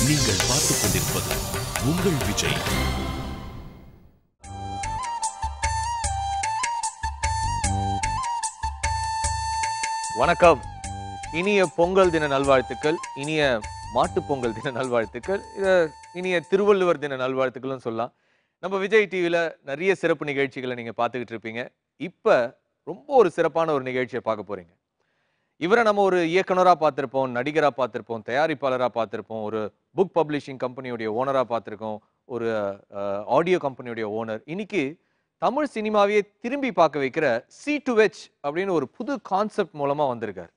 நீங்கள் பார்த்துக் கொண்டிருப்பது உங்கள் விஜய். வணக்கம். இனிய பொங்கல் தின நல்வாழ்த்துக்கள், இனிய மாட்டுப் பொங்கல் தின நல்வாழ்த்துக்கள், இனிய திருவள்ளுவர் தின நல்வாழ்த்துக்கள்னு சொல்லலாம். நம்ம விஜய் டிவியில் நிறைய சிறப்பு நிகழ்ச்சிகளை நீங்கள் பார்த்துக்கிட்டு இருப்பீங்க. இப்போ ரொம்ப ஒரு சிறப்பான ஒரு நிகழ்ச்சியை பார்க்க போறீங்க. இவரை நம்ம ஒரு இயக்குனராக பார்த்துருப்போம், நடிகராக பார்த்துருப்போம், தயாரிப்பாளராக பார்த்துருப்போம், ஒரு புக் பப்ளிஷிங் கம்பெனியுடைய ஓனராக பார்த்துருக்கோம், ஒரு ஆடியோ கம்பெனியுடைய ஓனர். இன்னைக்கு தமிழ் சினிமாவையே திரும்பி பார்க்க வைக்கிற C2H அப்படின்னு ஒரு புது கான்செப்ட் மூலமா வந்திருக்கார்.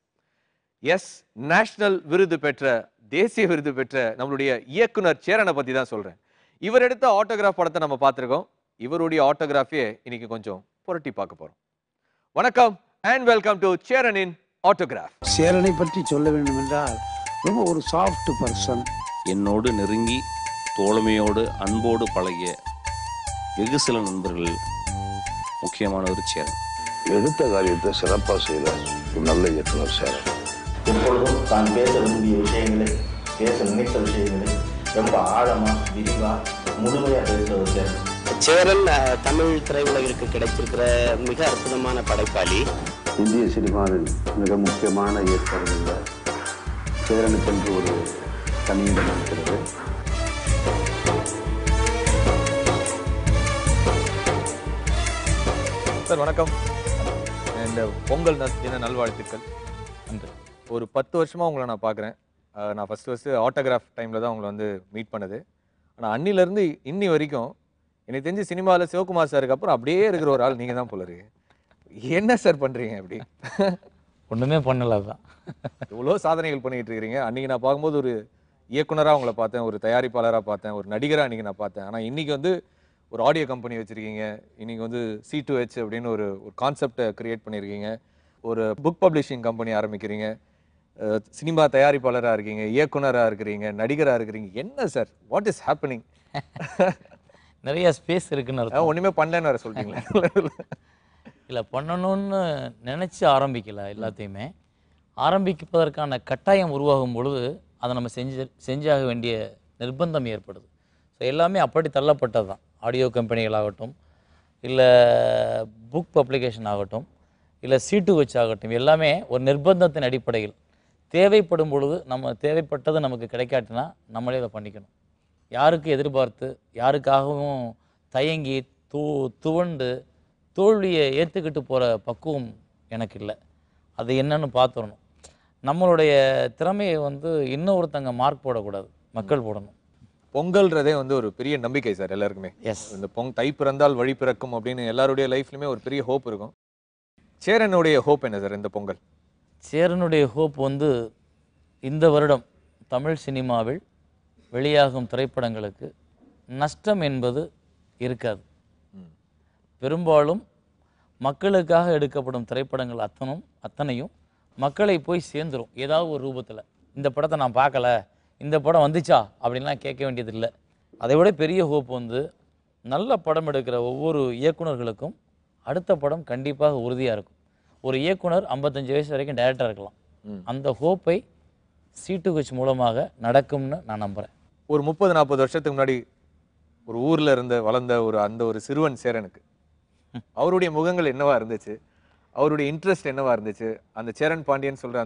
எஸ், நேஷனல் விருது பெற்ற, தேசிய விருது பெற்ற நம்மளுடைய இயக்குனர் சேரனை பத்தி தான் சொல்றேன். இவர் எடுத்த ஆட்டோகிராஃப் படத்தை நம்ம பார்த்திருக்கோம். இவருடைய ஆட்டோகிராஃபியை இன்னைக்கு கொஞ்சம் புரட்டி பார்க்க போறோம். வணக்கம் அண்ட் வெல்கம் டு சேரனின் ஆட்டோகிராஃப். சேரனை பற்றி சொல்ல வேண்டும் என்றால் ரொம்ப ஒரு சாஃப்ட் பர்சன். என்னோடு நெருங்கி தோழமையோடு அன்போடு பழகிய வெகு சில நண்பர்கள் முக்கியமான ஒரு சேரன். எடுத்த காரியத்தை சிறப்பாக செய்த ஒரு நல்ல இயக்குனர் சேரன். எப்பொழுதும் தான் பேச விரும்பிய விஷயங்களை, பேச நினைத்த விஷயங்களை ரொம்ப ஆழமாக, விரிவாக, முழுமையாக பேசுவது சேரன். சேரன் தமிழ் திரையுலகிற்கு கிடைத்திருக்கிற மிக அற்புதமான படைப்பாளி. இந்திய சினிமாவில் மிக முக்கியமான இயக்குநர்கள் சேரனுக்கென்று ஒரு தனியிடம் இருக்கிறது. சார் வணக்கம். இந்த பொங்கல் தின நல்வாழ்த்துக்கள். ஒரு 10 வருஷமா உங்களை நான் பார்க்குறேன். நான் ஃபஸ்ட்டு ஆட்டோகிராஃப் டைமில் தான் உங்களை வந்து மீட் பண்ணது. ஆனால் அன்னிலேருந்து இன்னி வரைக்கும் எனக்கு தெரிஞ்சு சினிமாவில் சிவகுமார் சாருக்கு அப்புறம் அப்படியே இருக்கிற ஒரு ஆள் நீங்கள் தான் போல இருக்கு. என்ன சார் பண்ணுறீங்க அப்படி? ஒன்றுமே பண்ணல. தான் இவ்வளோ சாதனைகள் பண்ணிக்கிட்டு இருக்கிறீங்க. அன்றைக்கி நான் பார்க்கும்போது ஒரு இயக்குனராக உங்களை பார்த்தேன், ஒரு தயாரிப்பாளராக பார்த்தேன், ஒரு நடிகராக அன்றைக்கி நான் பார்த்தேன். ஆனால் இன்றைக்கி வந்து ஒரு ஆடியோ கம்பெனி வச்சுருக்கீங்க. இன்றைக்கி வந்து C2H அப்படின்னு ஒரு கான்செப்டை க்ரியேட் பண்ணியிருக்கீங்க. ஒரு புக் பப்ளிஷிங் கம்பெனி ஆரம்பிக்கிறீங்க. சினிமா தயாரிப்பாளராக இருக்கீங்க, இயக்குனராக இருக்கிறீங்க, நடிகராக இருக்கிறீங்க. என்ன சார், வாட் இஸ் ஹேப்பனிங்? நிறைய ஸ்பேஸ் இருக்குன்னு ஒன்றுமே பண்ணலன்னு வேறு சொல்லிட்டீங்களா? இல்லை, பண்ணணும்னு நினச்சி ஆரம்பிக்கல. எல்லாத்தையுமே ஆரம்பிப்பதற்கான கட்டாயம் உருவாகும் பொழுது அதை நம்ம செஞ்சாக வேண்டிய நிர்பந்தம் ஏற்படுது. ஸோ எல்லாமே அப்படி தள்ளப்பட்டது தான். ஆடியோ கம்பெனிகளாகட்டும், இல்லை புக் பப்ளிகேஷன் ஆகட்டும், இல்லை C2H ஆகட்டும், எல்லாமே ஒரு நிர்பந்தத்தின் அடிப்படையில் தேவைப்படும் பொழுது, நம்ம தேவைப்பட்டது நமக்கு கிடைக்காட்டினா நம்மளே அதை பண்ணிக்கணும். யாருக்கு எதிர்பார்த்து, யாருக்காகவும் தயங்கி துவண்டு தோல்வியை ஏற்றுக்கிட்டு போகிற பக்குவம் எனக்கு இல்லை. அது என்னன்னு பார்த்துடணும். நம்மளுடைய திறமையை வந்து இன்னொருத்தங்க மார்க் போடக்கூடாது, மக்கள் போடணும். பொங்கல்ன்றதே வந்து ஒரு பெரிய நம்பிக்கை சார் எல்லாருக்குமே. எஸ், இந்த தை பிறந்தால் வழி பிறக்கும் அப்படின்னு எல்லாருடைய லைஃப்லையுமே ஒரு பெரிய ஹோப் இருக்கும். சேரனுடைய ஹோப் என்ன சார் இந்த பொங்கல்? சேரனுடைய ஹோப் வந்து இந்த வருடம் தமிழ் சினிமாவில் வெளியாகும் திரைப்படங்களுக்கு நஷ்டம் என்பது இருக்காது. பெரும்பாலும் மக்களுக்காக எடுக்கப்படும் திரைப்படங்கள் அத்தனையும் மக்களை போய் சேர்ந்துடும் ஏதாவது ஒரு ரூபத்தில். இந்த படத்தை நான் பார்க்கல, இந்த படம் வந்துச்சா அப்படின்லாம் கேட்க வேண்டியதில்லை. அதை விட பெரிய ஹோப் வந்து நல்ல படம் எடுக்கிற ஒவ்வொரு இயக்குனர்களுக்கும் அடுத்த படம் கண்டிப்பாக உறுதியாக இருக்கும். ஒரு இயக்குனர் 55 வயசு வரைக்கும் டைரக்டராக இருக்கலாம். அந்த ஹோப்பை C2H மூலமாக நடக்கும்னு நான் நம்புகிறேன். ஒரு 30-40 வருஷத்துக்கு முன்னாடி ஒரு ஊரில் வளர்ந்த அந்த ஒரு சிறுவன் சேரனுக்கு அவருடைய முகங்கள் என்னவா இருந்துச்சு, அவருடைய இன்ட்ரெஸ்ட் என்னவா இருந்துச்சு, அந்த சேரன் பாண்டியன் சொல்கிற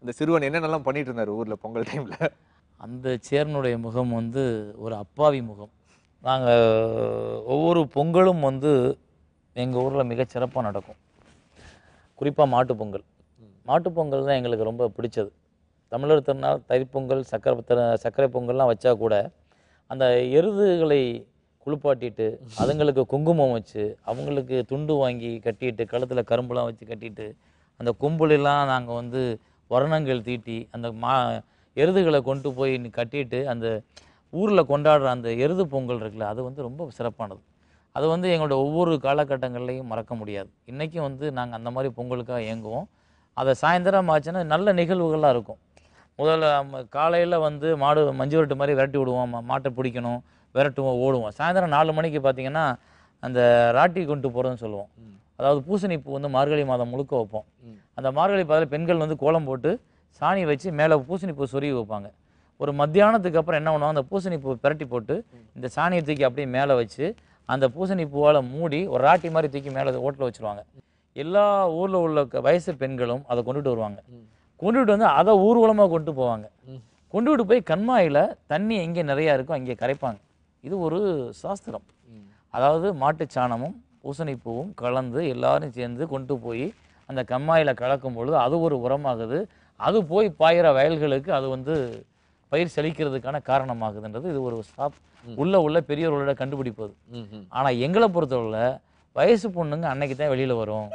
அந்த சிறுவன் என்னென்னலாம் பண்ணிட்டு இருந்தார் ஊரில் பொங்கல் டைமில்? அந்த சேரனுடைய முகம் வந்து ஒரு அப்பாவி முகம். நாங்கள் ஒவ்வொரு பொங்கலும் வந்து எங்கள் ஊரில் மிகச்சிறப்பாக நடக்கும். குறிப்பாக மாட்டுப்பொங்கல். மாட்டுப்பொங்கல் தான் எங்களுக்கு ரொம்ப பிடிச்சது. தமிழர் திருநாள், தைப்பொங்கல், சர்க்கரை பொங்கல்லாம் வச்சா கூட அந்த எருதுகளை குளிப்பாட்டிட்டு அதுங்களுக்கு குங்குமம் வச்சு அவங்களுக்கு துண்டு வாங்கி கட்டிட்டு கழுத்தில் கரும்புலாம் வச்சு கட்டிட்டு அந்த கும்பலெல்லாம் நாங்கள் வந்து வர்ணங்கள் தீட்டி அந்த எருதுகளை கொண்டு போய் கட்டிட்டு அந்த ஊரில் கொண்டாடுற அந்த எருது பொங்கல் இருக்குல்ல, அது வந்து ரொம்ப சிறப்பானது. அது வந்து எங்களோட ஒவ்வொரு காலகட்டங்கள்லையும் மறக்க முடியாது. இன்றைக்கும் வந்து நாங்கள் அந்த மாதிரி பொங்கலுக்காக இயங்குவோம். அதை சாயந்தரம் ஆச்சுன்னா நல்ல நிகழ்வுகளாக இருக்கும். முதல்ல காலையில் வந்து மாடு மஞ்சு விரட்டு மாதிரி விரட்டி விடுவோம், மாட்டை பிடிக்கணும், விரட்டுவோம், ஓடுவோம். சாயந்தரம் 4 மணிக்கு பார்த்திங்கன்னா அந்த ராட்டி கொண்டு போகிறதுன்னு சொல்லுவோம். அதாவது பூசணிப்பூ வந்து மார்கழி மாதம் முழுக்க வைப்போம். அந்த மார்கழி மாதத்தில் பெண்கள் வந்து கோலம் போட்டு சாணி வச்சு மேலே பூசணிப்பூ சொருகி வைப்பாங்க. ஒரு மத்தியானத்துக்கு அப்புறம் என்ன பண்ணுவாங்க, அந்த பூசணி பூ பிரட்டி போட்டு இந்த சாணியை தூக்கி அப்படியே மேலே வச்சு அந்த பூசணி பூவால் மூடி ஒரு ராட்டி மாதிரி தூக்கி மேலே ஓட்டில் வச்சுருவாங்க. எல்லா ஊரில் உள்ள வயசு பெண்களும் அதை கொண்டுட்டு வருவாங்க. கொண்டுட்டு வந்து அதை ஊர்வலமாக கொண்டு போவாங்க. கொண்டுகிட்டு போய் கண்மாயில் தண்ணி எங்கே நிறையா இருக்கோ அங்கே கரைப்பாங்க. இது ஒரு சாஸ்திரம். அதாவது மாட்டுச்சாணமும் பூசணிப்பூவும் கலந்து எல்லாரும் சேர்ந்து கொண்டு போய் அந்த கண்மாயில் கலக்கும் பொழுது அது ஒரு உரமாகுது. அது போய் பாயிற வயல்களுக்கு அது வந்து பயிர் செழிக்கிறதுக்கான காரணமாகுதுன்றது இது ஒரு உள்ள பெரியவர்களோட கண்டுபிடிப்பது. ஆனால் எங்களை பொறுத்தவரை வயசு பொண்ணுங்க அன்னைக்கு தான் வெளியில் வரும்.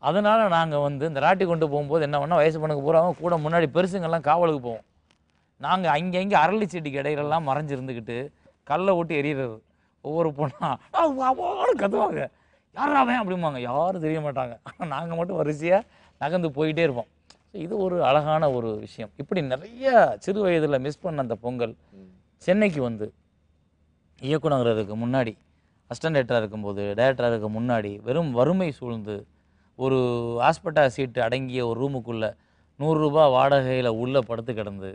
அதனால் நாங்கள் வந்து இந்த ராட்டி கொண்டு போகும்போது என்ன பண்ணால் வயசு பொண்ணுக்கு போகிறவங்க கூட முன்னாடி பெருசுங்கெல்லாம் காவலுக்கு போவோம். நாங்கள் அங்கே அரளி செடிக்கு இடையிலெல்லாம் மறைஞ்சிருந்துக்கிட்டு கல்லை ஓட்டி எறிகிறது. ஒவ்வொரு பொண்ணாக கத்துவாங்க, யாராவே அப்படிம்பாங்க, யாரும் தெரிய மாட்டாங்க. ஆனால் நாங்கள் மட்டும் வரிசையாக நகர்ந்து போயிட்டே இருப்போம். இது ஒரு அழகான ஒரு விஷயம். இப்படி நிறைய சிறு வயதில் மிஸ் பண்ண அந்த பொங்கல் சென்னைக்கு வந்து இயக்குனருக்கு முன்னாடி அசிஸ்டன்ட் டைரக்டராக இருக்கும்போது டைரக்டராக இருக்க முன்னாடி வெறும் வறுமை சூழ்ந்து ஒரு ஹாஸ்பிட்டல் சீட்டு அடங்கிய ஒரு ரூமுக்குள்ளே 100 ரூபா வாடகையில் உள்ளே படுத்து கிடந்து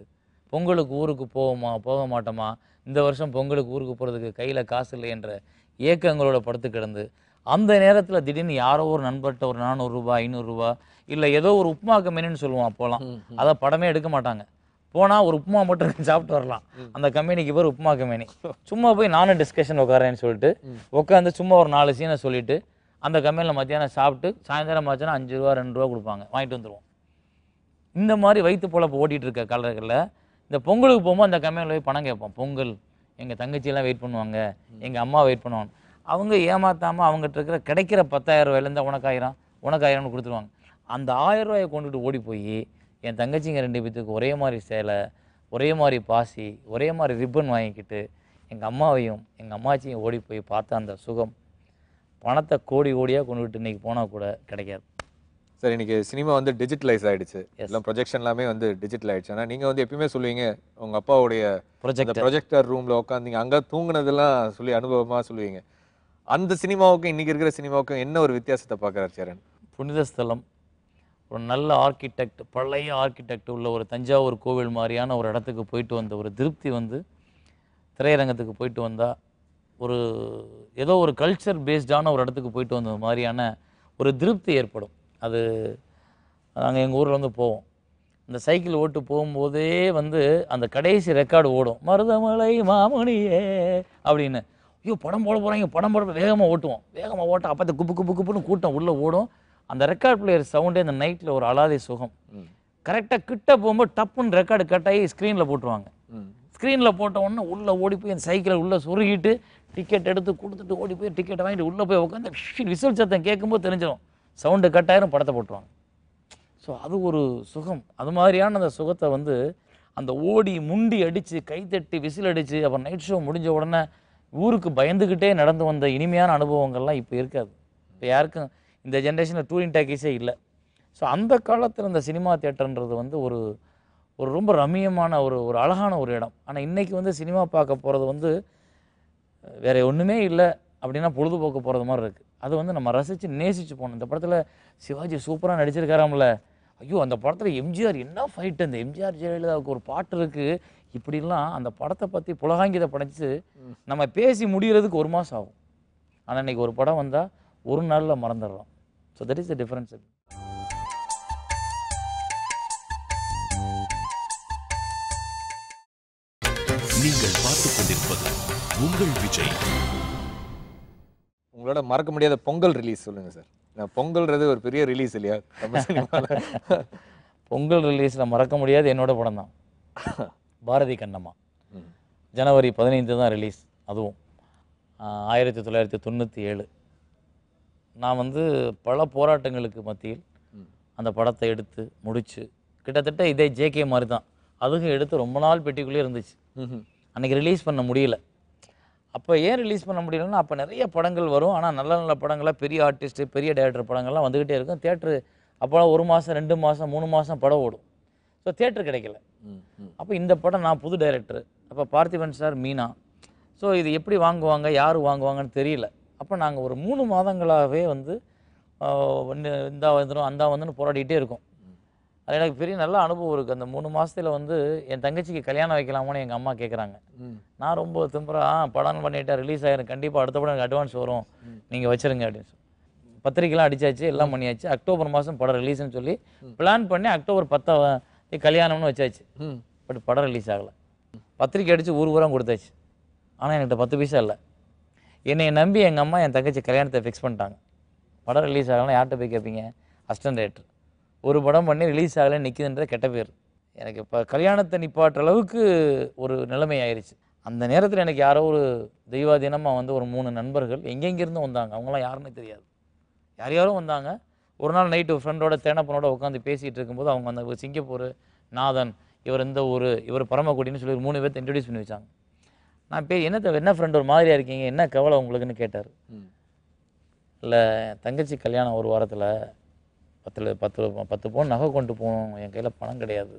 பொங்கலுக்கு ஊருக்கு போக மாட்டோமா, இந்த வருஷம் பொங்கலுக்கு ஊருக்கு போகிறதுக்கு கையில் காசு இல்லை என்ற ஏக்கங்களோட படுத்து கிடந்து அந்த நேரத்தில் திடீர்னு யாரோ ஒரு நண்பர்கிட்ட ஒரு 400 ரூபா 500 ரூபா இல்லை ஏதோ ஒரு உப்புமா கம்பெனின்னு சொல்லுவோம். அப்போலாம் அதை படமே எடுக்க மாட்டாங்க. போனால் ஒரு உப்புமா மட்டும் சாப்பிட்டு வரலாம். அந்த கம்பெனிக்கு பேர் உப்புமா கம்பெனி. சும்மா போய் நானும் டிஸ்கஷன் உட்காரேன்னு சொல்லிட்டு உட்காந்து சும்மா ஒரு 4 சீனை சொல்லிவிட்டு அந்த கம்பெனியில் மத்தியானம் சாப்பிட்டு சாயந்தரம் ஆச்சுன்னா 5 ரூபா 2 ரூபா கொடுப்பாங்க, வாங்கிட்டு வந்துடுவோம். இந்த மாதிரி வயிற்று பொழப்பு ஓட்டிகிட்டு இருக்க காலங்களில் இந்த பொங்கலுக்கு போகும்போது அந்த கம்பெனியில் போய் பணம் கேட்போம். பொங்கல் எங்கள் தங்கச்சியெல்லாம் வெயிட் பண்ணுவாங்க, எங்கள் அம்மா வெயிட் பண்ணுவாங்க. அவங்க ஏமாற்றாமல் அவங்ககிட்ட இருக்கிற கிடைக்கிற 10,000 ரூபாயிலேருந்து உனக்காயிரம்னு கொடுத்துருவாங்க. அந்த 1000 ரூபாயை கொண்டுட்டு ஓடி போய் என் தங்கச்சிங்க 2 பேத்துக்கு ஒரே மாதிரி சேலை, ஒரே மாதிரி பாசி, ஒரே மாதிரி ரிப்பன் வாங்கிக்கிட்டு எங்கள் அம்மாவையும் எங்கள் அம்மாச்சியும் ஓடி போய் பார்த்த அந்த சுகம் பணத்தை கோடியாக கொண்டுகிட்டு இன்றைக்கி போனால் கூட கிடைக்காது. சார், இன்னைக்கு சினிமா வந்து டிஜிட்டலைஸ் ஆகிடுச்சு. எல்லாம் ப்ரொஜெக்ஷன் எல்லாமே வந்து டிஜிட்டல் ஆகிடுச்சு. ஆனால் நீங்கள் வந்து எப்பயுமே சொல்லுவீங்க உங்கள் அப்பாவுடைய ப்ரொஜெக்டர் ரூமில் உட்காந்தீங்க அங்கே தூங்குனதெல்லாம் சொல்லி அனுபவமாக சொல்லுவீங்க. அந்த சினிமாவுக்கும் இன்றைக்கி இருக்கிற சினிமாவுக்கும் என்ன ஒரு வித்தியாசத்தை பார்க்குறாரு சேரன்? புனித ஸ்தலம், ஒரு நல்ல ஆர்கிடெக்ட், பழைய ஆர்கிடெக்ட் உள்ள ஒரு தஞ்சாவூர் கோவில் மாதிரியான ஒரு இடத்துக்கு போயிட்டு வந்த ஒரு திருப்தி வந்து திரையரங்கத்துக்கு போயிட்டு வந்தால் ஒரு ஏதோ ஒரு கல்ச்சர் பேஸ்டான ஒரு இடத்துக்கு போயிட்டு வந்த மாதிரியான ஒரு திருப்தி ஏற்படும். அது நாங்கள் எங்கள் ஊரில் வந்து போவோம். இந்த சைக்கிள் ஓட்டு போகும்போதே வந்து அந்த கடைசி ரெக்கார்டு ஓடும், மருதமலை மாமணியே அப்படின்னு. ஐயோ படம் போட போகிறாங்க, வேகமாக ஓட்டுவோம். வேகமாக ஓட்ட அப்போ குப்புன்னு கூட்டம் உள்ளே ஓடும். அந்த ரெக்கார்ட் பிளேயர் சவுண்டே அந்த நைட்டில் ஒரு அலாதி சுகம். கரெக்டாக கிட்ட போகும்போது டப்புன்னு ரெக்கார்டு கட் ஆகி ஸ்க்ரீனில் போட்டுருவாங்க. ஸ்க்ரீனில் போட்ட உடனே உள்ளே ஓடி போய் அந்த சைக்கிளை உள்ளே சொருகிட்டு டிக்கெட் எடுத்து கொடுத்துட்டு ஓடி போய் டிக்கெட்டை வாங்கிட்டு உள்ளே போய் உட்காந்து விசில் சத்தம் கேட்கும்போது தெரிஞ்சிடும் சவுண்டு கட் ஆயிரும், படத்தை போட்டுருவாங்க. ஸோ அது ஒரு சுகம். அது மாதிரியான அந்த சுகத்தை வந்து அந்த ஓடி முண்டி அடித்து கைத்தட்டி விசில் அடித்து அப்புறம் நைட் ஷோ முடிஞ்ச உடனே ஊருக்கு பயந்துக்கிட்டே நடந்து வந்த இனிமையான அனுபவங்கள்லாம் இப்போ இருக்காது. இப்போ யாருக்கும் இந்த ஜென்ரேஷனில் டூரிங் டாக்கீஸே இல்லை. ஸோ அந்த காலத்தில் இந்த சினிமா தியேட்டர்ன்றது வந்து ஒரு ஒரு ரொம்ப ரம்மியமான ஒரு அழகான ஒரு இடம். ஆனால் இன்றைக்கி வந்து சினிமா பார்க்க போகிறது வந்து வேறு ஒன்றுமே இல்லை அப்படின்னா பொழுதுபோக்கு போகிறது மாதிரி இருக்குது. அது வந்து நம்ம ரசித்து நேசித்து போகணும். இந்த படத்தில் சிவாஜி சூப்பராக நடிச்சிருக்காராம்ல, ஐயோ அந்த படத்தில் எம்ஜிஆர் என்ன ஃபைட்டு, அந்த எம்ஜிஆர் ஜெயலலிதாவுக்கு ஒரு பாட்டு இருக்குது, இப்படிலாம் அந்த படத்தை பற்றி புலகாங்கிதை படைச்சு நம்ம பேசி முடிகிறதுக்கு 1 மாதம் ஆகும். ஆனால் இன்றைக்கி ஒரு படம் வந்தால் 1 நாளில் மறந்துடுறோம். So that is the difference. நீங்கள் பார்த்துக் கொண்டிருப்பது உங்கள் விஜய். உங்களோட மறக்க முடியாத பொங்கல் ரிலீஸ் சொல்லுங்கள் சார். பொங்கல்ன்றது ஒரு பெரிய ரிலீஸ் இல்லையா தமிழ் சினிமாவில்? பொங்கல் ரிலீஸில் மறக்க முடியாது என்னோட படம் தான் பாரதி கண்ணம்மா. ஜனவரி 15 தான் ரிலீஸ். அதுவும் 1997. நான் வந்து பல போராட்டங்களுக்கு மத்தியில் அந்த படத்தை எடுத்து முடித்து கிட்டத்தட்ட இதே ஜேகே மாதிரி தான் அதுவும் எடுத்து ரொம்ப நாள் பெட்டிக்குள்ளே இருந்துச்சு. அன்றைக்கி ரிலீஸ் பண்ண முடியல. அப்போ ஏன் ரிலீஸ் பண்ண முடியலன்னா அப்போ நிறைய படங்கள் வரும். ஆனால் நல்ல நல்ல படங்களாக பெரிய ஆர்டிஸ்ட்டு பெரிய டைரக்டர் படங்கள்லாம் வந்துக்கிட்டே இருக்கும். தியேட்ரு அப்போலாம் 1 மாதம் 2 மாதம் 3 மாதம் படம் ஓடும். ஸோ தியேட்டர் கிடைக்கல. அப்போ இந்த படம் நான் புது டைரக்டர், அப்போ பார்த்திபன் சார், மீனா. ஸோ இது எப்படி வாங்குவாங்க, யார் வாங்குவாங்கன்னு தெரியல. அப்போ நாங்கள் ஒரு 3 மாதங்களாகவே வந்து இந்தா வந்துடும் அந்த வந்துன்னு போராடிக்கிட்டே இருக்கோம். அது எனக்கு பெரிய நல்ல அனுபவம் இருக்குது. அந்த 3 மாதத்தில் வந்து என் தங்கச்சிக்கு கல்யாணம் வைக்கலாமான்னு எங்கள் அம்மா கேட்குறாங்க. நான் ரொம்ப திம்புறா படம் பண்ணிட்டேன், ரிலீஸ் ஆகிடும், கண்டிப்பாக அடுத்த படம் எனக்கு அட்வான்ஸ் வரும், நீங்கள் வச்சுருங்க அப்படின்னு சொல்லி பத்திரிக்கைலாம் அடிச்சாச்சு, எல்லாம் பண்ணியாச்சு. அக்டோபர் மாதம் படம் ரிலீஸ்னு சொல்லி பிளான் பண்ணி அக்டோபர் 10 கல்யாணம்னு வச்சாச்சு. பட் படம் ரிலீஸ் ஆகலை. பத்திரிக்கை அடித்து ஊர் ஊராக கொடுத்தாச்சு. ஆனால் என்கிட்ட 10 பைசா இல்லை. என்னை நம்பி எங்கள் அம்மா என் தங்கச்சி கல்யாணத்தை ஃபிக்ஸ் பண்ணிட்டாங்க. படம் ரிலீஸ் ஆகலைன்னா யார்கிட்ட போய் கேட்பீங்க? Assistant director. ஒரு படம் பண்ணி ரிலீஸ் ஆகலை நிற்கிதுன்ற கெட்ட பேர். எனக்கு இப்போ கல்யாணத்தை நிப்பாட்டுற அளவுக்கு ஒரு நிலைமை ஆயிடுச்சு. அந்த நேரத்தில் எனக்கு யாரோ ஒரு தெய்வாதீனமாக வந்து ஒரு 3 நண்பர்கள் எங்கெங்கிருந்தும் வந்தாங்க. அவங்களாம் யாருன்னு தெரியாது, யாரும் வந்தாங்க. ஒரு நாள் நைட்டு ஃப்ரெண்டோட தேனப்பனோட உட்காந்து பேசிகிட்டு இருக்கும்போது அவங்க அந்த சிங்கப்பூர் நாதன், இவர் இந்த ஊர், இவர் பரமக்குடின்னு சொல்லி 3 பேர்த்த இன்ட்ரடியூஸ் பண்ணி வச்சாங்க. நான் என்ன ஃப்ரெண்ட் ஒரு மாதிரியாக இருக்கீங்க, என்ன கவலை உங்களுக்குன்னு கேட்டார். இல்லை தங்கச்சி கல்யாணம் ஒரு வாரத்தில் 10 பவுன் நகை கொண்டு போகணும், என் கையில் பணம் கிடையாது,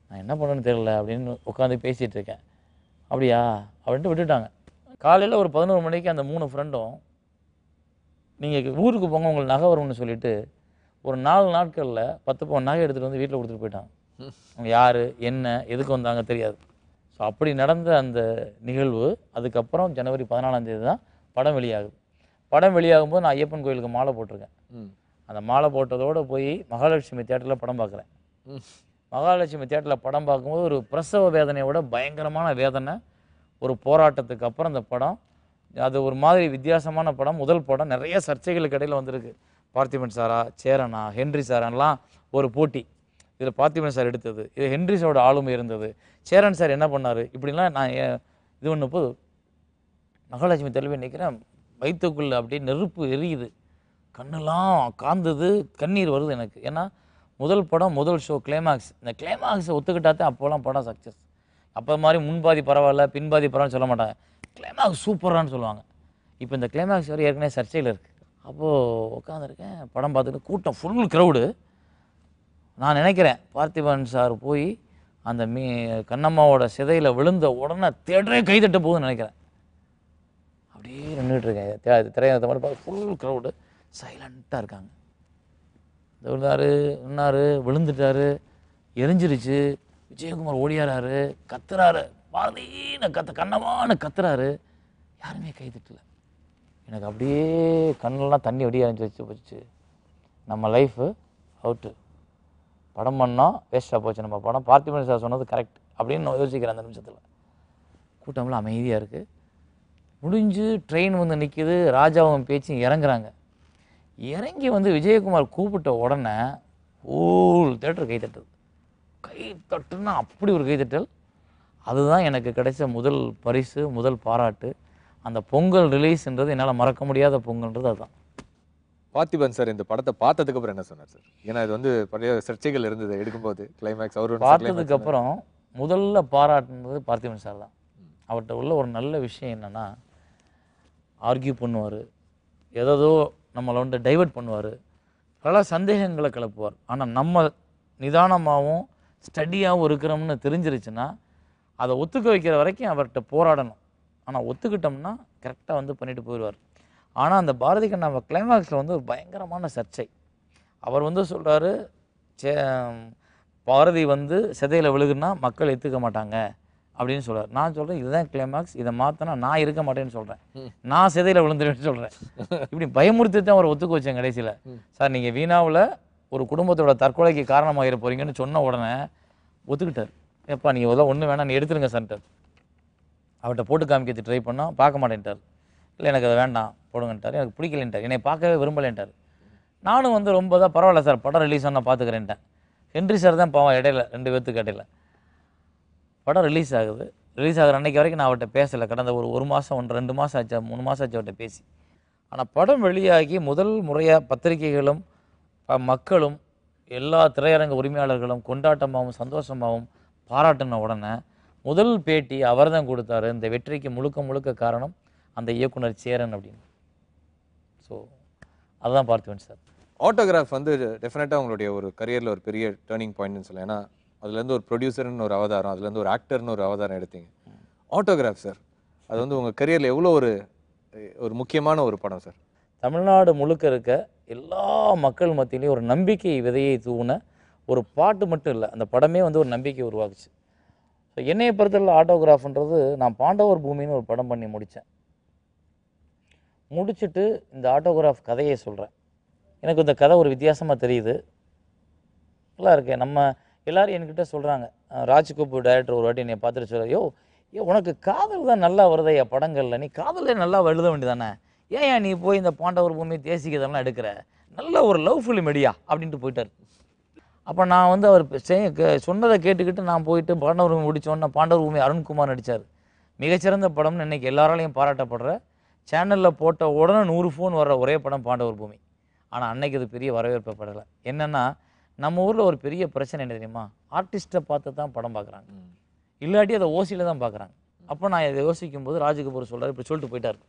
நான் என்ன பண்ணுறேன்னு தெரியல அப்படின்னு உட்காந்து பேசிகிட்டு இருக்கேன். அப்படியா அப்படின்ட்டு விட்டுட்டாங்க. காலையில் ஒரு 11 மணிக்கு அந்த 3 ஃப்ரெண்டும் நீங்கள் ஊருக்கு போங்க உங்களுக்கு நகை வரும்னு சொல்லிவிட்டு ஒரு 4 நாட்களில் 10 பவுன் நகை எடுத்துகிட்டு வந்து வீட்டில் கொடுத்துட்டு போயிட்டாங்க. அவங்க யார் என்ன எதுக்கு வந்தாங்க தெரியாது. ஸோ அப்படி நடந்த அந்த நிகழ்வு. அதுக்கப்புறம் ஜனவரி 14ஆம் தேதி தான் படம் வெளியாகுது. படம் வெளியாகும்போது நான் ஐயப்பன் கோயிலுக்கு மாலை போட்டிருக்கேன். அந்த மாலை போட்டதோடு போய் மகாலட்சுமி தியேட்டரில் படம் பார்க்குறேன். மகாலட்சுமி தியேட்டரில் படம் பார்க்கும்போது ஒரு பிரசவ வேதனையோட பயங்கரமான வேதனை. ஒரு போராட்டத்துக்கு அப்புறம் அந்த படம் அது ஒரு மாதிரி வித்தியாசமான படம். முதல் படம் நிறைய சர்ச்சைகளுக்கு இடையில் வந்திருக்கு. பார்த்திபன் சாரா, சேரனா, ஹென்றி சாரான்லாம் ஒரு போட்டி. இதில் பார்த்திபன் சார் எடுத்தது, இது ஹென்றி சாரோட ஆளுமை இருந்தது, சேரன் சார் என்ன பண்ணார், இப்படிலாம் நான் இது பண்ணப்போது மகாலட்சுமி தெளிவே நிற்கிறேன். வயிற்றுக்குள்ளே அப்படியே நெருப்பு எரியுது, கண்ணெல்லாம் காந்தது, கண்ணீர் வருது எனக்கு. ஏன்னா முதல் படம், முதல் ஷோ, கிளைமாக்ஸ். இந்த கிளைமாக்ஸை ஒத்துக்கிட்டாதே அப்போலாம் படம் சக்ஸஸ். அப்போ மாதிரி முன்பாதி பரவாயில்ல பின்பாதி பரவாயில்ல சொல்ல மாட்டாங்க, கிளைமாக்ஸ் சூப்பரானு சொல்லுவாங்க. இப்போ இந்த கிளைமாக்ஸ் வரை ஏற்கனவே சர்ச்சையில் இருக்குது. அப்போது உட்காந்துருக்கேன் படம் பார்த்துட்டு, கூட்டம் ஃபுல் க்ரௌடு. நான் நினைக்கிறேன் பார்த்திபன் சார் போய் அந்த கண்ணம்மாவோட சிதையில் விழுந்த உடனே தேட்டரே கைதட்ட போகுதுன்னு நினைக்கிறேன். அப்படியே நின்றுட்டுருக்கேன் திரையரங்கத்தை மாதிரி பார்த்து ஃபுல் க்ரௌடு சைலண்ட்டாக இருக்காங்க. நின்னார், விழுந்துட்டார், எரிஞ்சிருச்சு. விஜயகுமார் ஓடியாராரு, கத்துறாரு, பாரதின்னு கண்ணமான கத்துறாரு. யாருமே கைதட்டல. எனக்கு அப்படியே கண்ணெல்லாம் தண்ணி அப்படியே அரைஞ்சி வச்சு நம்ம லைஃபு அவுட்டு, படம் பண்ணோம் வேஸ்ட்டாக போச்சு நம்ம படம். பார்த்திபன் சார் சொன்னது கரெக்ட் அப்படின்னு நான் யோசிக்கிறேன் அந்த நிமிஷத்தில். கூட்டம்லாம் அமைதியாக இருக்குது. முடிஞ்சு ட்ரெயின் வந்து நிற்கிது, ராஜாவும் பேச்சு இறங்குறாங்க. இறங்கி வந்து விஜயகுமார் கூப்பிட்ட உடனே ஓல் தேட்டர் கைத்தட்டுது. கைத்தட்டுன்னா அப்படி ஒரு கைத்தட்டல். அதுதான் எனக்கு கிடைச்ச முதல் பரிசு, முதல் பாராட்டு. அந்த பொங்கல் ரிலீஸ்ன்றது என்னால் மறக்க முடியாத பொங்கல்ன்றது அதுதான். பார்த்திபன் சார் இந்த படத்தை பார்த்ததுக்கு அப்புறம் என்ன சொன்னார் சார்? ஏன்னா இது வந்து பழைய சர்ச்சைகள் இருந்தது எடுக்கும்போது. கிளைமேக்ஸ் அவர் பார்த்ததுக்கு அப்புறம் முதல்ல பாராட்டுனது பார்த்திபன் சார் தான். அவர்கிட்ட உள்ள ஒரு நல்ல விஷயம் என்னென்னா, ஆர்கியூ பண்ணுவார், ஏதோ நம்மளை வந்து டைவர்ட் பண்ணுவார், பல சந்தேகங்களை கிளப்புவார். ஆனால் நம்ம நிதானமாகவும் ஸ்டடியாகவும் இருக்கிறோம்னு தெரிஞ்சிருச்சுன்னா அதை ஒத்துக்க வைக்கிற வரைக்கும் அவர்கிட்ட போராடணும். ஆனால் ஒத்துக்கிட்டோம்னா கரெக்டாக வந்து பண்ணிட்டு போயிடுவார். ஆனால் அந்த பாரதி கண்ணா கிளைமாக்ஸில் வந்து ஒரு பயங்கரமான சர்ச்சை. அவர் வந்து சொல்கிறாரு, பாரதி வந்து சிதையில் விழுகுன்னா மக்கள் ஏற்றுக்க மாட்டாங்க அப்படின்னு சொல்கிறார். நான் சொல்கிறேன் இதுதான் கிளைமாக்ஸ், இதை மாற்றினா நான் இருக்க மாட்டேன்னு சொல்கிறேன், நான் சிதையில் விழுந்துருவேன்னு சொல்கிறேன். இப்படி பயமுறுத்தி தான் அவர் ஒத்துக்க வச்சேன் கடைசியில். சார் நீங்கள் வீணாவில் ஒரு குடும்பத்தோட தற்கொலைக்கு காரணமாக இருக்க போகிறீங்கன்னு சொன்ன உடனே ஒத்துக்கிட்டார். எப்பா நீங்கள் இதெல்லாம் ஒன்றும் வேணாம், நீ எடுத்துருங்க சார்ட்டார். அவர்கிட்ட போட்டு காமிக்கிறது ட்ரை பண்ணால் பார்க்க மாட்டேன்ட்டார். இல்லை எனக்கு அதை வேண்டாம் போடுங்கன்ட்டார், எனக்கு பிடிக்கலன்ட்டார், என்னை பார்க்கவே விரும்பலேன்ட்டார். நானும் வந்து ரொம்ப தான் பரவாயில்ல சார் படம் ரிலீஸ் ஆனால் பார்த்துக்கிறேன்ட்டேன். ஹென்றி சார் தான் பாவம் இடையில 2 பேர்த்துக்கு இடையில படம் ரிலீஸ் ஆகுது. ரிலீஸ் ஆகிற அன்றைக்கி வரைக்கும் நான் அவர்கிட்ட பேசலை. கடந்த ஒரு மாதம் 2 மாதம் ஆச்சு, 3 மாதம் ஆச்சு அவர்கிட்ட பேசி. ஆனால் படம் வெளியாகி முதல் முறையாக பத்திரிகைகளும் மக்களும் எல்லா திரையரங்க உரிமையாளர்களும் கொண்டாட்டமாகவும் சந்தோஷமாகவும் பாராட்டின உடனே முதல் பேட்டி அவர் தான் கொடுத்தாரு. இந்த வெற்றிக்கு முழுக்க முழுக்க காரணம் அந்த இயக்குனர் சேரன் அப்படின்னு. ஸோ அதுதான் பார்த்திபன் சார். ஆட்டோகிராஃப் வந்து டெஃபினட்டாக உங்களுடைய ஒரு கரியரில் ஒரு பெரிய டேர்னிங் பாயிண்ட்னு சொல்லலாம். ஏன்னா அதுலேருந்து ஒரு ப்ரொடியூசர்னு ஒரு அவதாரம், அதுலேருந்து ஒரு ஆக்டர்னு ஒரு அவதாரம் எடுத்தீங்க. ஆட்டோகிராஃப் சார் அது வந்து உங்கள் கரியரில் எவ்வளோ ஒரு முக்கியமான ஒரு படம் சார்? தமிழ்நாடு முழுக்க இருக்க எல்லா மக்கள் மத்தியிலையும் ஒரு நம்பிக்கை விதையை தூவின ஒரு பாட்டு மட்டும் இல்லை, அந்த படமே வந்து ஒரு நம்பிக்கை உருவாக்குச்சு. ஸோ என்னையை பொறுத்தவரை ஆட்டோகிராஃப்ன்றது, நான் பாண்டவர் பூமின்னு ஒரு படம் பண்ணி முடித்தேன். முடிச்சுட்டு இந்த ஆட்டோகிராஃப் கதையை சொல்கிறேன். எனக்கு இந்த கதை ஒரு வித்தியாசமாக தெரியுது, நல்லா இருக்கேன். நம்ம எல்லோரும் என்கிட்ட சொல்கிறாங்க, ராஜ்கபூர் டைரக்டர் ஒரு வாட்டி என்னை பார்த்துட்டு சொல்ல, யோ உனக்கு காதல் தான் நல்லா வருதையா படங்களில், நீ காதலே நல்லா எழுத வேண்டியதானே, ஏன் நீ போய் இந்த பாண்டவர் பூமி தேசிகதெல்லாம் எடுக்கிற, நல்ல ஒரு லவ் ஃபிலிம் எடியா அப்படின்ட்டு போயிட்டார். அப்போ நான் வந்து அவர் சொன்னதை கேட்டுக்கிட்டு நான் போயிட்டு பாண்டவர் பூமி முடித்தோன்னே, பாண்டவர் பூமி அருண்குமார் நடித்தார், மிகச்சிறந்த படம்னு இன்றைக்கி எல்லாராலையும் பாராட்டப்படுற, சேனலில் போட்ட உடனே 100 ஃபோன் வர்ற ஒரே படம் பாண்டவர் பூமி. ஆனால் அன்னைக்கு அது பெரிய வரவேற்பப்படலை. என்னென்னா, நம்ம ஊரில் ஒரு பெரிய பிரச்சனை என்ன தெரியுமா, ஆர்டிஸ்ட்டை பார்த்து தான் படம் பார்க்குறாங்க, இல்லாட்டி அதை ஓசியில் தான் பார்க்குறாங்க. அப்போ நான் இதை யோசிக்கும் போது ராஜ்கபூர் சொல்கிறார், இப்படி சொல்லிட்டு போயிட்டார்.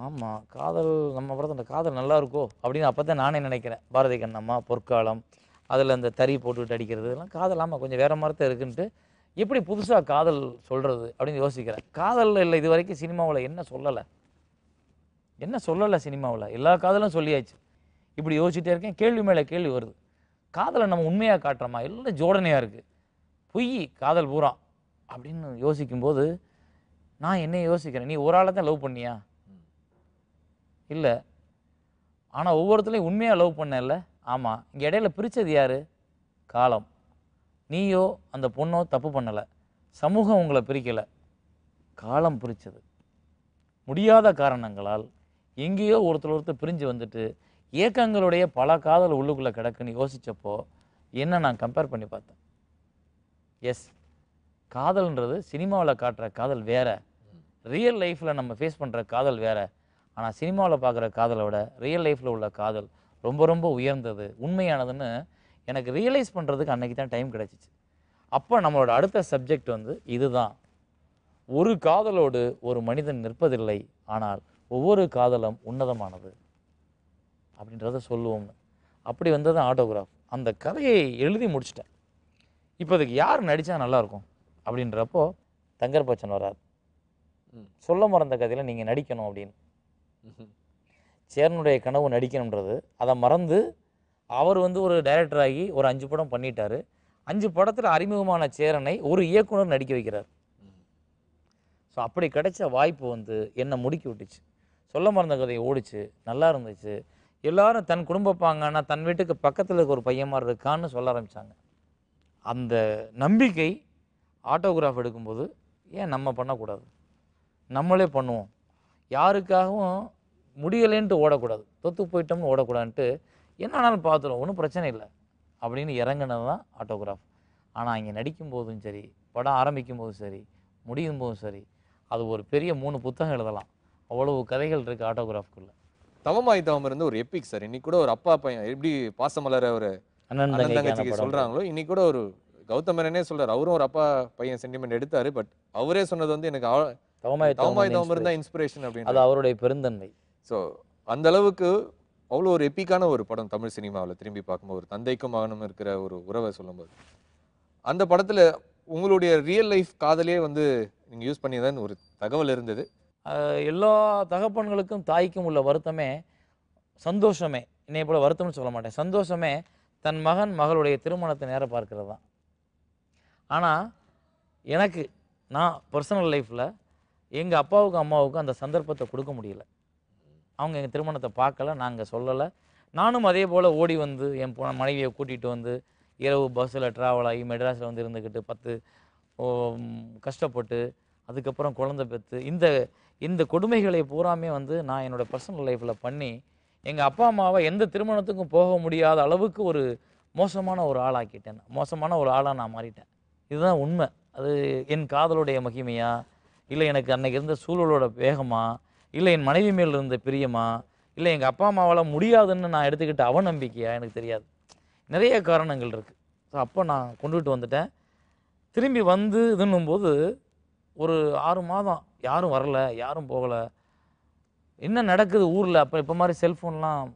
ஆமாம், காதல் நம்ம படத்தில் காதல் நல்லா இருக்கோ அப்படின்னு அப்போ தான் நானே நினைக்கிறேன். பாரதி கண்ணம்மா, பொற்காலம், அதில் அந்த தறி போட்டுக்கிட்டு அடிக்கிறது, இதெல்லாம் காதல் ஆமாம் கொஞ்சம் வேறு மாதிரி தான் இருக்குன்ட்டு, எப்படி புதுசாக காதல் சொல்கிறது அப்படின்னு யோசிக்கிறேன். காதல் இல்லை, இது வரைக்கும் சினிமாவில் என்ன சொல்லலை சினிமாவில், எல்லா காதலும் சொல்லியாச்சு. இப்படி யோசிச்சுட்டே இருக்கேன், கேள்வி மேலே கேள்வி வருது. காதலை நம்ம உண்மையாக காட்டுறோமா, எல்லாம் ஜோடனையாக இருக்குது, பொய் காதல் பூரா அப்படின்னு யோசிக்கும்போது நான் என்ன யோசிக்கிறேன், நீ ஒரு ஆளை தான் லவ் பண்ணியா? இல்லை. ஆனால் ஒவ்வொருத்தரையும் உண்மையாக லவ் பண்ணல. ஆமாம். இங்கே இடையில பிரித்தது யார்? காலம். நீயோ அந்த பொண்ணோ தப்பு பண்ணலை, சமூகம் உங்களை பிரிக்கலை, காலம் பிரித்தது. முடியாத காரணங்களால் எங்கேயோ ஒருத்தர் பிரிஞ்சு வந்துட்டு ஏக்கங்களுடைய பல காதல் உள்ளுக்குள்ளே கிடக்குன்னு யோசித்தப்போ என்ன நான் கம்பேர் பண்ணி பார்த்தேன். எஸ், காதல்ன்றது சினிமாவில் காட்டுற காதல் வேறு, ரியல் லைஃப்பில் நம்ம ஃபேஸ் பண்ணுற காதல் வேறு. ஆனால் சினிமாவில் பார்க்குற காதலை விட ரியல் லைஃப்பில் உள்ள காதல் ரொம்ப ரொம்ப உயர்ந்தது, உண்மையானதுன்னு எனக்கு ரியலைஸ் பண்ணுறதுக்கு அன்றைக்கி தான் டைம் கிடச்சிச்சு. அப்போ நம்மளோட அடுத்த சப்ஜெக்ட் வந்து இதுதான், ஒரு காதலோடு ஒரு மனிதன் நிற்பதில்லை, ஆனால் ஒவ்வொரு காதலும் உன்னதமானது அப்படின்றத சொல்லுவோம்னு. அப்படி வந்தது ஆட்டோகிராஃப். அந்த கதையை எழுதி முடிச்சிட்டேன். இப்போ அதுக்கு யார் நடித்தா நல்லாயிருக்கும் அப்படின்றப்போ தங்கர் பச்சன் வரார். சொல்ல மறந்த கதையில் நீங்கள் நடிக்கணும் அப்படின்னு. சேரனுடைய கனவு நடிக்கணுன்றது, அதை மறந்து அவர் வந்து ஒரு டைரக்டர் ஆகி ஒரு 5 படம் பண்ணிட்டார். 5 படத்தில் அறிமுகமான சேரனை ஒரு இயக்குனர் நடிக்க வைக்கிறார். ஸோ அப்படி கிடைச்ச வாய்ப்பு வந்து என்னை முடுக்கி விட்டுச்சு. சொல்ல மறந்த கதையை ஓடிச்சு, நல்லா இருந்துச்சு. எல்லாரும் தன் குடும்ப பாங்கன்னா தன் வீட்டுக்கு பக்கத்தில் இருக்க ஒரு பையன் மாதிரி இருக்கான்னு சொல்ல ஆரம்பித்தாங்க. அந்த நம்பிக்கை ஆட்டோகிராஃப் எடுக்கும்போது ஏன் நம்ம பண்ணக்கூடாது, நம்மளே பண்ணுவோம், யாருக்காகவும் முடியலேன்ட்டு ஓடக்கூடாது, தொத்து போயிட்டோம்னு ஓடக்கூடாதுன்ட்டு என்னானாலும் பார்த்துருவோம், ஒன்றும் பிரச்சனை இல்லை அப்படின்னு இறங்கினது தான் ஆட்டோகிராஃப். ஆனால் இங்கே நடிக்கும் போதும் சரி, படம் ஆரம்பிக்கும் போதும் சரி, முடியும் போதும் சரி, அது ஒரு பெரிய 3 புத்தகம் எழுதலாம், அவ்வளவு கதைகள் இருக்குது ஆட்டோகிராஃப்குள்ளே. தவமாய் தவம் இருந்து ஒரு எப்பிக் சார். இன்னைக்கு கூட ஒரு அப்பா பையன் எப்படி பாசமலர ஒரு அண்ணன் தங்கச்சிக்கு சொல்கிறாங்களோ, இன்னைக்கு கூட ஒரு கௌதம் மேனனே சொல்கிறார், அவரும் ஒரு அப்பா பையன் சென்டிமெண்ட் எடுத்தார். பட் அவரே சொன்னது வந்து எனக்கு தவமாய் தவம் இருந்தால் இன்ஸ்பிரேஷன் அப்படின்னு, அது அவருடைய பெருந்தன்மை. ஸோ அந்த அளவுக்கு அவ்வளோ ஒரு எப்பிக்கான ஒரு படம் தமிழ் சினிமாவில் திரும்பி பார்க்கும்போது, ஒரு தந்தைக்கும் மகனும் இருக்கிற ஒரு உறவை சொல்லும்போது, அந்த படத்தில் உங்களுடைய ரியல் லைஃப் காதலே வந்து நீங்கள் யூஸ் பண்ணியதான் ஒரு தகவல் இருந்தது. எல்லா தகப்பன்களுக்கும் தாய்க்கும் உள்ள வருத்தமே சந்தோஷமே, என்னை போல வருத்தம்னு சொல்ல மாட்டேன், சந்தோஷமே தன் மகன் மகளுடைய திருமணத்தை நேரம் பார்க்கிறது தான். ஆனால் எனக்கு நான் பர்சனல் லைஃப்பில் எங்கள் அப்பாவுக்கும் அம்மாவுக்கும் அந்த சந்தர்ப்பத்தை கொடுக்க முடியல. அவங்க எங்கள் திருமணத்தை பார்க்கல, நாங்கள் சொல்லலை. நானும் அதே போல் ஓடி வந்து என் மனைவியை கூட்டிகிட்டு வந்து இரவு பஸ்ஸில் ட்ராவல் ஆகி மெட்ராஸில் வந்து இருந்துக்கிட்டு 10 கஷ்டப்பட்டு அதுக்கப்புறம் குழந்தை பெற்று இந்த கொடுமைகளை பூராமே வந்து நான் என்னோடய பர்சனல் லைஃப்பில் பண்ணி எங்கள் அப்பா அம்மாவை எந்த திருமணத்துக்கும் போக முடியாத அளவுக்கு ஒரு மோசமான ஒரு ஆளாக்கிட்டேன், மோசமான ஒரு ஆளாக நான் மாறிட்டேன். இதுதான் உண்மை. அது என் காதலுடைய மகிமையா, இல்லை எனக்கு அன்றைக்கி இருந்த சூழலோட வேகமா, இல்லை என் மனைவி மேல் இருந்த பிரியமா, இல்லை எங்கள் அப்பா அம்மாவால் முடியாதுன்னு நான் எடுத்துக்கிட்ட அவநம்பிக்கையா, எனக்கு தெரியாது. நிறைய காரணங்கள் இருக்குது. ஸோ அப்போ நான் கொண்டுகிட்டு வந்துட்டேன். திரும்பி வந்து இதுன்னும்போது ஒரு 6 மாதம் யாரும் வரலை, யாரும் போகலை, என்ன நடக்குது ஊரில். அப்போ இப்போ மாதிரி செல்ஃபோன்லாம்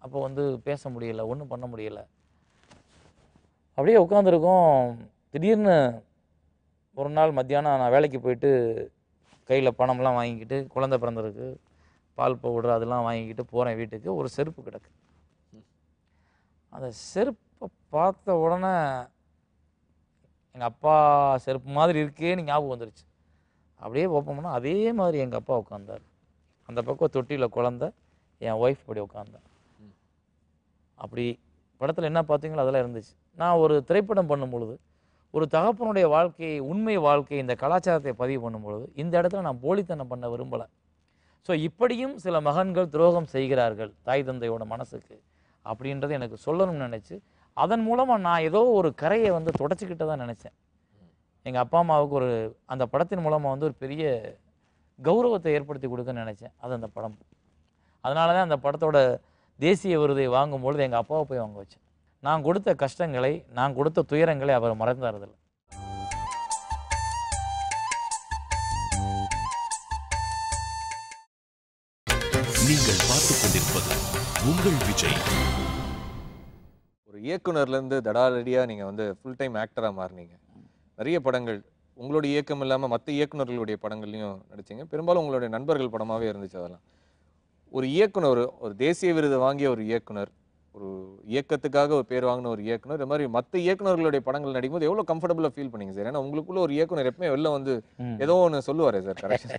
அப்போ வந்து பேச முடியலை, ஒன்றும் பண்ண முடியலை. அப்படியே உட்காந்துருக்கோம். திடீர்னு ஒரு நாள் மத்தியானம் நான் வேலைக்கு போயிட்டு கையில் பணம்லாம் வாங்கிக்கிட்டு, குழந்தை பிறந்திருக்கு, பால் பவுடர் அதெல்லாம் வாங்கிக்கிட்டு போகிறேன் வீட்டுக்கு. ஒரு செருப்பு கிடக்கு. அந்த செருப்பை பார்த்த உடனே எங்கள் அப்பா செருப்பு மாதிரி இருக்கேன்னு ஞாபகம் வந்துருச்சு. அப்படியே ஓப்பன் பண்ணால் அதே மாதிரி எங்கள் அப்பா உட்காந்தார். அந்த பக்கம் தொட்டியில் குழந்த, என் ஒய்ஃப் அப்படி உட்காந்தேன். அப்படி படத்தில் என்ன பார்த்தீங்களோ அதெல்லாம் இருந்துச்சு. நான் ஒரு திரைப்படம் பண்ணும்பொழுது ஒரு தகப்பனுடைய வாழ்க்கையை, உண்மை வாழ்க்கை, இந்த கலாச்சாரத்தை பதிவு பண்ணும்பொழுது இந்த இடத்துல நான் போலித்தனம் பண்ண விரும்பலை. ஸோ இப்படியும் சில மகன்கள் துரோகம் செய்கிறார்கள் தாய் தந்தையோட மனசுக்கு அப்படின்றத எனக்கு சொல்லணும்னு நினச்சி அதன் மூலமாக நான் ஏதோ ஒரு கரையை வந்து தொடச்சிக்கிட்டு தான் நினச்சேன். எங்கள் அப்பா அம்மாவுக்கு ஒரு அந்த படத்தின் மூலமாக வந்து ஒரு பெரிய கௌரவத்தை ஏற்படுத்தி கொடுக்கன்னு நினச்சேன். அது அந்த படம். அதனால தான் அந்த படத்தோட தேசிய விருதை வாங்கும்பொழுது எங்கள் அப்பாவை போய் வாங்க வச்சேன். நான் கொடுத்த கஷ்டங்களை, நான் கொடுத்த துயரங்களை அவர் மறந்தாரதில்லை. நீங்கள் பார்த்துக் கொண்டிருப்பது உங்கள் விஜய். ஒரு இயக்குனர்லேருந்து தடாலடியாக நீங்கள் வந்து ஃபுல் டைம் ஆக்டராக மாறினீங்க. நிறைய படங்கள் உங்களுடைய இயக்கம் இல்லாமல் மற்ற இயக்குனர்களுடைய படங்கள்லையும் நடிச்சிங்க. பெரும்பாலும் உங்களுடைய நண்பர்கள் படமாகவே இருந்துச்சு. அதெல்லாம் ஒரு இயக்குனர், ஒரு தேசிய விருது வாங்கிய ஒரு இயக்குனர், ஒரு இயக்கத்துக்காக ஒரு பேர் வாங்கின ஒரு இயக்குனர், இந்த மாதிரி மற்ற இயக்குனர்களுடைய படங்கள் நடிக்கும்போது எவ்வளோ கம்ஃபர்டபுளாக ஃபீல் பண்ணீங்க சார்? ஏன்னா உங்களுக்குள்ள ஒரு இயக்குனர் எப்பவுமே வெளில வந்து ஏதோ ஒன்று சொல்லுவார் சார். கரெக்ட்.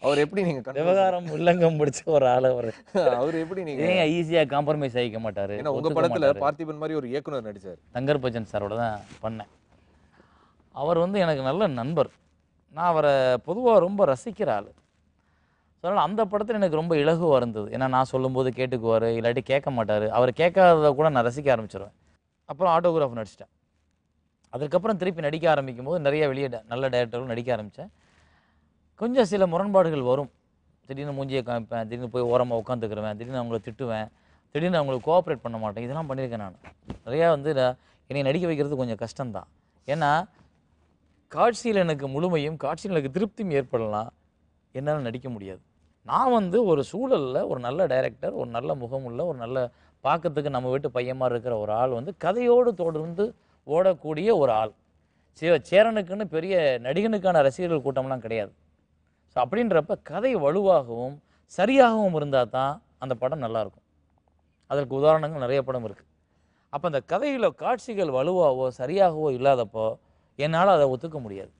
அவர் எப்படி நீங்கள் விவகாரம் உள்ளங்கம் பிடிச்ச ஒரு ஆள் அவர். அவர் எப்படி நீங்கள் ஏன் ஈஸியாக காம்ப்ரமைஸ் ஆகிக்க மாட்டார்? ஏன்னா உங்கள் படத்தில் பார்த்திபன் மாதிரி ஒரு இயக்குனர் நடித்தார். தங்கர் பச்சன் சாரோட தான் பண்ணேன். அவர் வந்து எனக்கு நல்ல நண்பர். நான் அவரை பொதுவாக ரொம்ப ரசிக்கிற ஆள். அதனால் அந்த படத்தில் எனக்கு ரொம்ப இலகுவாக இருந்தது. ஏன்னா நான் சொல்லும்போது கேட்டுக்குவார், இல்லாட்டி கேட்க மாட்டார். அவர் கேட்காததை கூட நான் ரசிக்க ஆரம்பிச்சிடுவேன். அப்புறம் ஆட்டோகிராஃப் நடிச்சிட்டேன். அதுக்கப்புறம் திருப்பி நடிக்க ஆரம்பிக்கும் போது நிறைய வெளியே நல்ல டைரக்டர்கள் நடிக்க ஆரம்பித்தேன். கொஞ்சம் சில முரண்பாடுகள் வரும். திடீர்னு மூஞ்சியை காமிப்பேன், திடீர்னு போய் ஓரமாக உட்காந்துக்கிருவேன், திடீர்னு அவங்கள திட்டுவேன், திடீர்னு அவங்களுக்கு கோஆப்ரேட் பண்ண மாட்டேன். இதெல்லாம் பண்ணியிருக்கேன் நான். நிறையா வந்து என்னை நடிக்க வைக்கிறது கொஞ்சம் கஷ்டம்தான். ஏன்னா காட்சியில் எனக்கு முழுமையும், காட்சியில் எனக்கு திருப்தியும் ஏற்படலாம், என்னால் நடிக்க முடியாது. நான் வந்து ஒரு சூழலில் ஒரு நல்ல டைரக்டர், ஒரு நல்ல முகமுள்ள, ஒரு நல்ல பார்க்கறதுக்கு நம்ம வீட்டு பையமாக இருக்கிற ஒரு ஆள் வந்து கதையோடு தொடர்ந்து ஓடக்கூடிய ஒரு ஆள். சேரனுக்குன்னு பெரிய நடிகனுக்கான ரசிகர்கள் கூட்டம்லாம் கிடையாது. ஸோ அப்படின்றப்ப கதை வலுவாகவும் சரியாகவும் இருந்தால் தான் அந்த படம் நல்லாயிருக்கும். அதற்கு உதாரணங்கள் நிறைய படம் இருக்குது. அப்போ அந்த கதையில் காட்சிகள் வலுவாகவோ சரியாகவோ இல்லாதப்போ என்னால் அதை ஒத்துக்க முடியாது.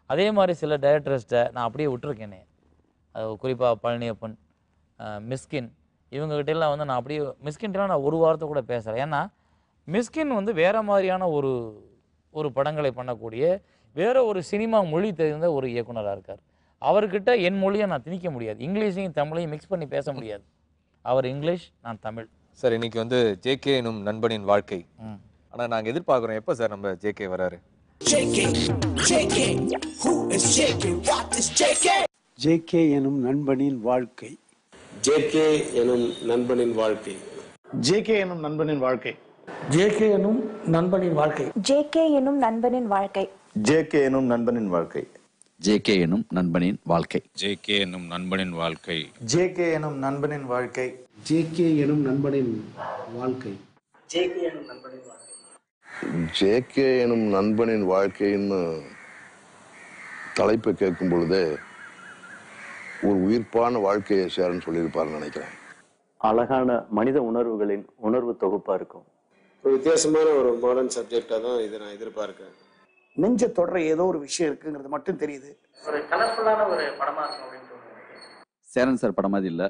அதே மாதிரி சில டைரக்டர்ஸ்ட்டை நான் அப்படியே விட்டுருக்கேனே. அது குறிப்பாக பழனியப்பன், மிஸ்கின், இவங்ககிட்டலாம் வந்து நான் அப்படியே மிஸ்கின்லாம் நான் ஒரு வாரத்தை கூட பேசுகிறேன். ஏன்னா மிஸ்கின் வந்து வேறு மாதிரியான ஒரு படங்களை பண்ணக்கூடிய வேறு ஒரு சினிமா மொழி தெரிந்த ஒரு இயக்குனராக இருக்கார். அவர்கிட்ட என் மொழியை நான் திணிக்க முடியாது. இங்கிலீஷையும் தமிழையும் மிக்ஸ் பண்ணி பேச முடியாது. அவர் இங்கிலீஷ், நான் தமிழ். சார் இன்னைக்கு வந்து ஜேகே எனும் நண்பனின் வாழ்க்கை. ஆனால் நாங்கள் எதிர்பார்க்குறோம் எப்போ சார் நம்ம ஜேகே வராரு? ஜேகே எனும் நண்பனின் வாழ்க்கை. ஜேகே எனும் நண்பனின் வாழ்க்கை. ஜேகே எனும் நண்பனின் வாழ்க்கை. ஜேகே எனும் நண்பனின் வாழ்க்கை. ஜேகே எனும் நண்பனின் வாழ்க்கை. ஜேகே எனும் நண்பனின் வாழ்க்கை. ஜேகே எனும் நண்பனின் வாழ்க்கை. ஜேகே எனும் நண்பனின் வாழ்க்கை. ஜேகே எனும் நண்பனின் வாழ்க்கை. ஜேகே எனும் நண்பனின் வாழ்க்கை. ஜேகே எனும் நண்பனின் வாழ்க்கை. ஜேகே எனும் நண்பனின் வாழ்க்கைன்னு தலைப்பை கேட்கும் பொழுதே ஒரு உயிர்ப்பான வாழ்க்கையை சேரன்னு சொல்லியிருப்பாருன்னு நினைக்கிறேன். அழகான மனித உணர்வுகளின் உணர்வு தொகுப்பா இருக்கும். ஒரு வித்தியாசமான ஒரு மாடர்ன் சப்ஜெக்டா தான் இதை நான் எதிர்பார்க்கிறேன். நெஞ்ச தொடர ஏதோ ஒரு விஷயம் இருக்குங்கிறது மட்டும் தெரியுது. ஒரு கலர்ஃபுல்லான ஒரு படமா இருக்கும் அப்படின்னு தோணுது. சேரன் சார் படம் மாதிரி இல்லை,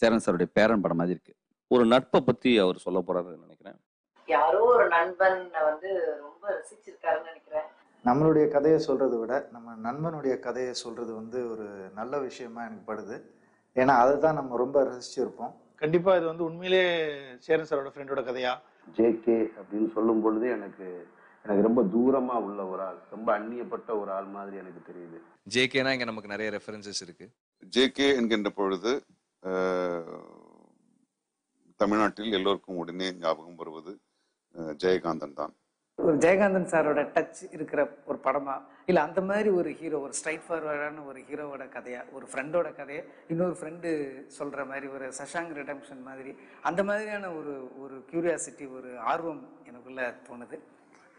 சேரன் சாருடைய பேரன் படம் மாதிரி இருக்கு. ஒரு நட்பை பற்றி அவர் சொல்ல போறாருன்னு நினைக்கிறேன். யாரோ ஒரு நண்பன் வந்து ரொம்ப ரசிச்சிருக்காருன்னு நினைக்கிறேன். நம்மளுடைய கதையை சொல்றதை விட நம்ம நண்பனுடைய கதையை சொல்றது வந்து ஒரு நல்ல விஷயமா எனக்கு படுது. ஏன்னா அதை தான் நம்ம ரொம்ப ரசிச்சிருப்போம். கண்டிப்பா இது வந்து உண்மையிலேயே சேரன் சாரோட ஃப்ரெண்டோட கதையா? ஜேகே அப்படின்னு சொல்லும் பொழுது எனக்கு ரொம்ப தூரமா உள்ள ஒரு ஆள், ரொம்ப அந்நியப்பட்ட ஒரு ஆள் மாதிரி எனக்கு தெரியுது. ஜேகேனா இங்கே நமக்கு நிறைய ரெஃபரன்சஸ் இருக்கு. ஜேகே என்கின்ற பொழுது தமிழ்நாட்டில் எல்லோருக்கும் உடனே ஞாபகம் வருவது ஜெயகாந்தன் தான். ஒரு ஜெயகாந்தன் சாரோட டச் இருக்கிற ஒரு படமா, இல்லை அந்த மாதிரி ஒரு ஹீரோ, ஒரு ஸ்ட்ரைட் ஃபார்வர்டான ஒரு ஹீரோவோட கதையா, ஒரு ஃப்ரெண்டோட கதையை இன்னொரு ஃப்ரெண்டு சொல்ற மாதிரி, ஒரு சஷாங்க் ரிடம்ஷன் மாதிரி, அந்த மாதிரியான ஒரு கியூரியாசிட்டி, ஒரு ஆர்வம் எனக்குள்ள தோணுது.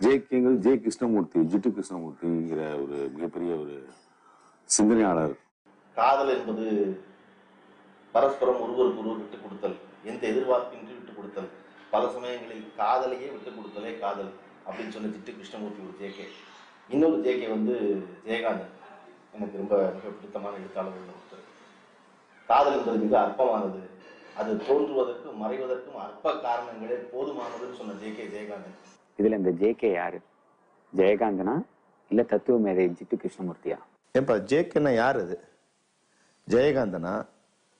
ஜேகேங்கிறது ஜே கிருஷ்ணமூர்த்தி, ஜிட்டு கிருஷ்ணமூர்த்திங்கிற ஒரு மிகப்பெரிய ஒரு சிந்தனையாளர். காதல் என்பது பரஸ்பரம் ஒருவருக்கு ஒருவர் விட்டுக் கொடுத்தல், எந்த எதிர்பார்ப்பின்றி விட்டுக் கொடுத்தல். பல சமயங்களில் காதலையே விட்டு கொடுத்தலே காதல் அப்படின்னு சொன்ன ஜிட்டு கிருஷ்ணமூர்த்தி ஒரு ஜேகே. இன்னொரு ஜேகே வந்து ஜெயகாந்தன். எனக்கு ரொம்ப மிக பிடித்தமான எழுத்தாளர்கள் ஒருத்தர். காதல் என்பது மிக அற்பமானது, அது தோன்றுவதற்கும் மறைவதற்கும் அற்ப காரணங்களே போதுமானதுன்னு சொன்ன ஜெயகாந்தன். இதுல இந்த ஜேகே யாரு? ஜெயகாந்தனா இல்ல தத்துவ மேதை ஜிட்டு கிருஷ்ணமூர்த்தியா? ஏன்பா ஜேகேன்னா யார்? அது ஜெயகாந்தனா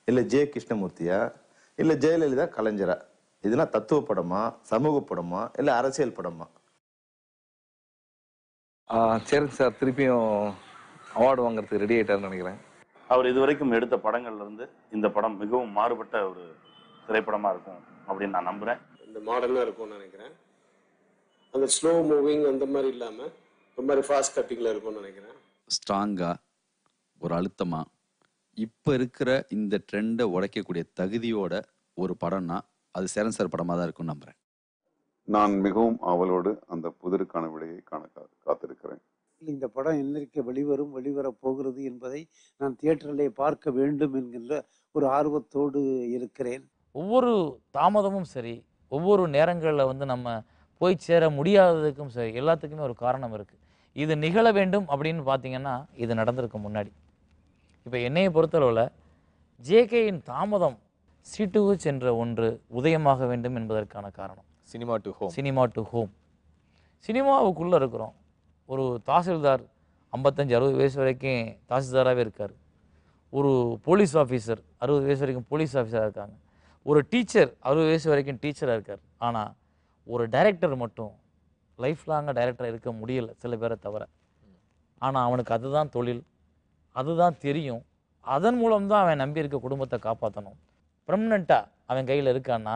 இல்ல ஜே கிருஷ்ணமூர்த்தியா இல்ல ஜெயலலிதா கலைஞரா? இதெல்லாம் தத்துவ படமா, சமூக படமா, இல்ல அரசியல் படமா? சரி சார், திருப்பியும் அவார்டு வாங்குறதுக்கு ரெடி ஆயிட்டாருன்னு நினைக்கிறேன். அவர் இதுவரைக்கும் எடுத்த படங்கள்ல இருந்து இந்த படம் மிகவும் மாறுபட்ட ஒரு திரைப்படமா இருக்கும் அப்படின்னு நான் நம்புறேன். இந்த மாடர்னா இருக்கும்னு நினைக்கிறேன். அந்த ஸ்லோ மூவிங் அந்த மாதிரி இல்லாம ஒரு மாதிரி ஃபாஸ்ட் கட்டிங்ல இருக்கும்னு நினைக்கிறேன். ஸ்ட்ராங்கா ஒரு அழுத்தமா இப்போ இருக்கிற இந்த ட்ரெண்டை உடைக்கக்கூடிய தகுதியோட ஒரு படம்னா அது சேரன் சார் படமாக தான் இருக்கும்னு நம்புறேன். நான் மிகவும் ஆவலோடு அந்த புதிருக்கான விடையை காண காத்திருக்கிறேன். இந்த படம் என்னைக்கு வெளிவரப் போகிறது என்பதை நான் தியேட்டரிலே பார்க்க வேண்டும் என்கின்ற ஒரு ஆர்வத்தோடு இருக்கிறேன். ஒவ்வொரு தாமதமும் சரி, ஒவ்வொரு நேரங்களில் வந்து நம்ம போய் சேர முடியாததுக்கும் சரி, எல்லாத்துக்குமே ஒரு காரணம் இருக்குது. இது நிகழ வேண்டும் அப்படின்னு பார்த்தீங்கன்னா இது நடந்திருக்கு முன்னாடி. இப்போ என்னையை பொறுத்தளவில் ஜேகேயின் தாமதம் C2H என்ற ஒன்று உதயமாக வேண்டும் என்பதற்கான காரணம். Cinema to home. சினிமாவுக்குள்ளே இருக்கிறோம். ஒரு தாசில்தார் 55-60 வயசு வரைக்கும் தாசில்தாராகவே இருக்கார். ஒரு போலீஸ் ஆஃபீஸர் 60 வயசு வரைக்கும் போலீஸ் ஆஃபீஸராக இருக்காங்க. ஒரு டீச்சர் 60 வயசு வரைக்கும் டீச்சராக இருக்கார். ஆனால் ஒரு டைரக்டர் மட்டும் லைஃப் லாங்காக டைரக்டராக இருக்க முடியல, சில பேரை தவிர. ஆனால் அவனுக்கு அதுதான் தொழில், அதுதான் தெரியும். அதன் மூலம்தான் அவன் நம்பி இருக்க குடும்பத்தை காப்பாற்றணும். பெர்மனண்ட்டாக அவன் கையில் இருக்கான்னா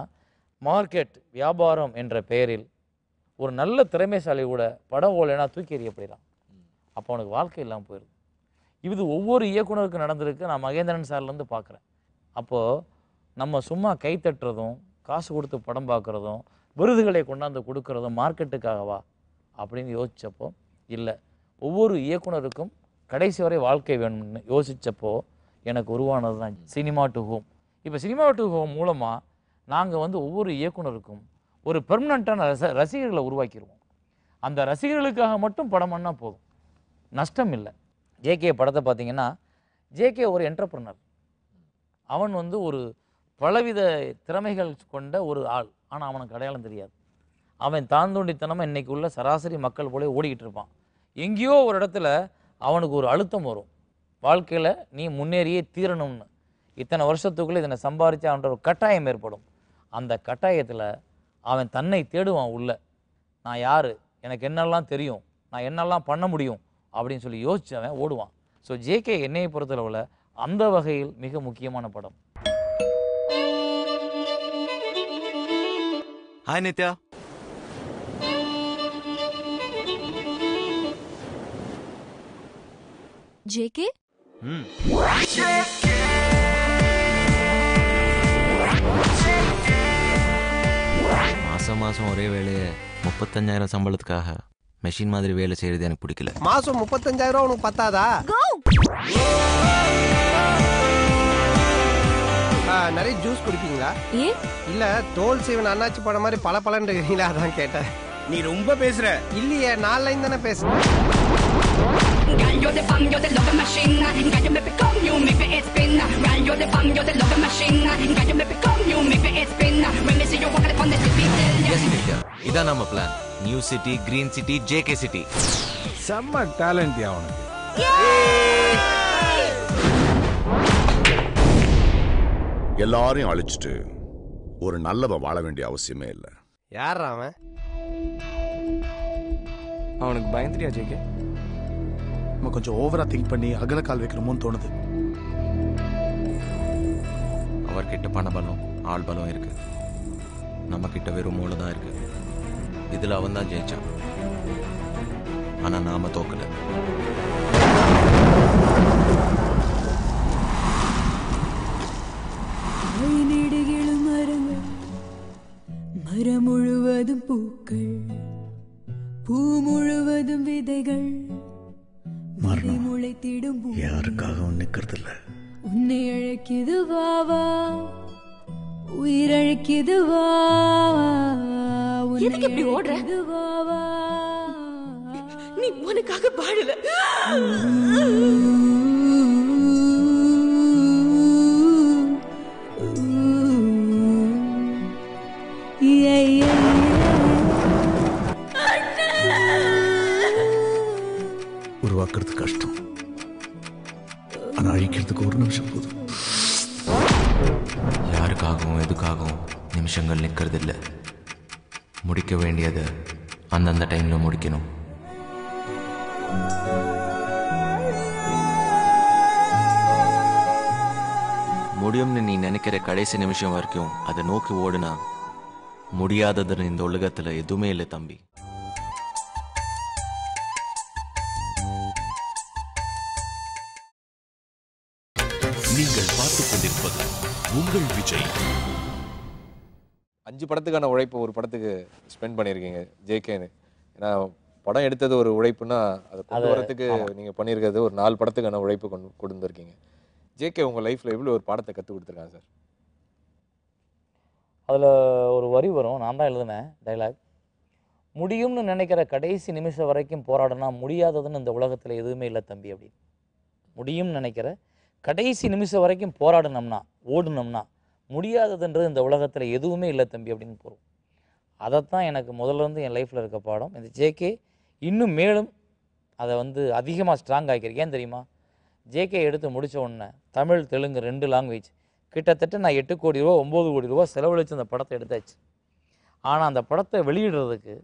மார்க்கெட் வியாபாரம் என்ற பெயரில் ஒரு நல்ல திறமைசாலி கூட படம் ஓலைனா தூக்கி எறியப்படுறான். அப்போ அவனுக்கு வாழ்க்கை இல்லாமல் போயிடுது. இது ஒவ்வொரு இயக்குனருக்கும் நடந்திருக்கு. நான் மகேந்திரன் சார்லேருந்து பார்க்குறேன். அப்போது நம்ம சும்மா கை தட்டுறதும் காசு கொடுத்து படம் பார்க்குறதும் விருதுகளை கொண்டாந்து கொடுக்குறதும் மார்க்கெட்டுக்காகவா அப்படின்னு யோசித்தப்போ இல்லை, ஒவ்வொரு இயக்குனருக்கும் கடைசி வரை வாழ்க்கை வேணும்னு யோசித்தப்போ எனக்கு உருவானது தான் சினிமா டு ஹோம். இப்போ சினிமா டு ஹோம் மூலமாக நாங்கள் வந்து ஒவ்வொரு இயக்குனருக்கும் ஒரு பெர்மனண்ட்டான ரசிகர்களை உருவாக்கிடுவோம். அந்த ரசிகர்களுக்காக மட்டும் படம் பண்ணால் போதும், நஷ்டம் இல்லை. ஜேகே படத்தை பார்த்தீங்கன்னா ஜேகே ஒரு என்டர்பிரனர். அவன் வந்து ஒரு பலவித திறமைகள் கொண்ட ஒரு ஆள். ஆனால் அவனுக்கு அடையாளம் தெரியாது. அவன் தாந்தோண்டித்தனமாக இன்றைக்கி உள்ள சராசரி மக்கள் போல ஓடிக்கிட்டு இருப்பான். எங்கேயோ ஒரு இடத்துல அவனுக்கு ஒரு அழுத்தம் வரும், வாழ்க்கையில் நீ முன்னேறியே தீரணும்னு. இத்தனை வருஷத்துக்குள்ளே இதனை சம்பாதிச்சு அவன்ற ஒரு கட்டாயம் ஏற்படும். அந்த கட்டாயத்தில் அவன் தன்னை தேடுவான் உள்ள. நான் யார், எனக்கு என்னெல்லாம் தெரியும், நான் என்னெல்லாம் பண்ண முடியும் அப்படின்னு சொல்லி யோசிச்சு அவன் ஓடுவான். ஸோ ஜேகே என்னையை பொறுத்தளவில் அந்த வகையில் மிக முக்கியமான படம். ஹாய் நித்யா. ஜேகே மாசம் மாசம் ஒரே வேலையை 35,000 சம்பளத்துக்காக மெஷின் மாதிரி வேலை செய்யறது எனக்கு பிடிக்கல. மாசம் 35,000 உனக்கு பத்தாதா? நிறைய ஜூஸ் குடிப்பீங்களா? இல்ல தோல் சீவன் அண்ணாச்சி படம் மாதிரி பல பலன் இருக்கீங்களா, அதான் கேட்டேன். நீ ரொம்ப பேசுற. இல்லையே, 4 லைன் தானே பேசுறேன். இதான் நம்ம plan. New city, green city, JK city. செம்ம டேலண்ட் அவனுக்கு. எல்லாரையும் அழிச்சிட்டு ஒரு நல்லவன் வாழ வேண்டிய அவசியமே இல்லை. யார் அவன்? அவனுக்கு பயந்துட்டியா ஜேகே? நம்ம கொஞ்சம் ஓவரா திங்க் பண்ணி அகல கால் வைக்கணுமோன்னு தோணுது. அவர்கிட்ட பண பலம், ஆள் பலம் இருக்கு. நம்ம கிட்ட வெறும் மூளை தான் இருக்கு. இதுல அவன் தான் ஜெயிச்சான். ஆனா நாம தோக்கல. மரம் முழுவதும் பூக்கள், பூ முழுவதும் விதைகள். முளைத்திடும் யாருக்காகவும் நிக்கிறது இல்ல. உன்னை அழைக்குது வாவா, உயிரழைக்குது வா எதுக்கு இப்படி ஓடுற? நீ உனக்காக வாழல. உருவாக்குறது கஷ்டம், ஆனா அழிக்கிறதுக்கு ஒரு நிமிஷம் போதும். யாருக்காகவும் எதுக்காகவும் நிமிஷங்கள் நிற்கிறது இல்லை. முடிக்க வேண்டியதை அந்தந்த டைமில் முடிக்கணும். முடியும்னு நீ நினைக்கிற கடைசி நிமிஷம் வரைக்கும் அதை நோக்கி ஓடுனா முடியாததுன்னு இந்த உலகத்தில் எதுவுமே இல்லை தம்பி. நீங்கள் பார்த்துக் கொண்டிருப்பது உங்கள் விஜய். 5 படத்துக்கான உழைப்பு ஒரு படத்துக்கு ஸ்பெண்ட் பண்ணியிருக்கீங்க ஜேகேன்னு. ஏன்னா படம் எடுத்தது ஒரு உழைப்புனா அதை கொண்டு வரத்துக்கு நீங்கள் பண்ணியிருக்கிறது ஒரு 4 படத்துக்கான உழைப்பு கொண்டு வந்திருக்கீங்க. ஜேகே உங்கள் லைஃப்பில் எவ்வளோ ஒரு பாடத்தை கற்றுக் கொடுத்துருக்காங்க சார்? அதில் ஒரு வரி வரும், நான் தான் எழுதினேன் டைலாக். முடியும்னு நினைக்கிற கடைசி நிமிஷம் வரைக்கும் போராடினா முடியாததுன்னு இந்த உலகத்தில் எதுவுமே இல்லை தம்பி அப்படின்னு. முடியும்னு நினைக்கிற கடைசி நிமிஷம் வரைக்கும் போராடினோம்னா ஓடுனோம்னா முடியாததுன்றது இந்த உலகத்தில் எதுவுமே இல்லை தம்பி அப்படின்னு போகிறோம். அதைத்தான் எனக்கு முதல்ல இருந்து என் லைஃப்பில் இருக்க பாடம். இந்த ஜேகே இன்னும் மேலும் அதை அதிகமாக ஸ்ட்ராங் ஆகிக்கிறேன். ஏன் தெரியுமா? ஜேகே எடுத்து முடித்த உடனே தமிழ் தெலுங்கு 2 லாங்குவேஜ் கிட்டத்தட்ட நான் 8 கோடி ரூபா 9 கோடி ரூபா செலவழித்து அந்த படத்தை எடுத்தாச்சு. ஆனால் அந்த படத்தை வெளியிடுறதுக்கு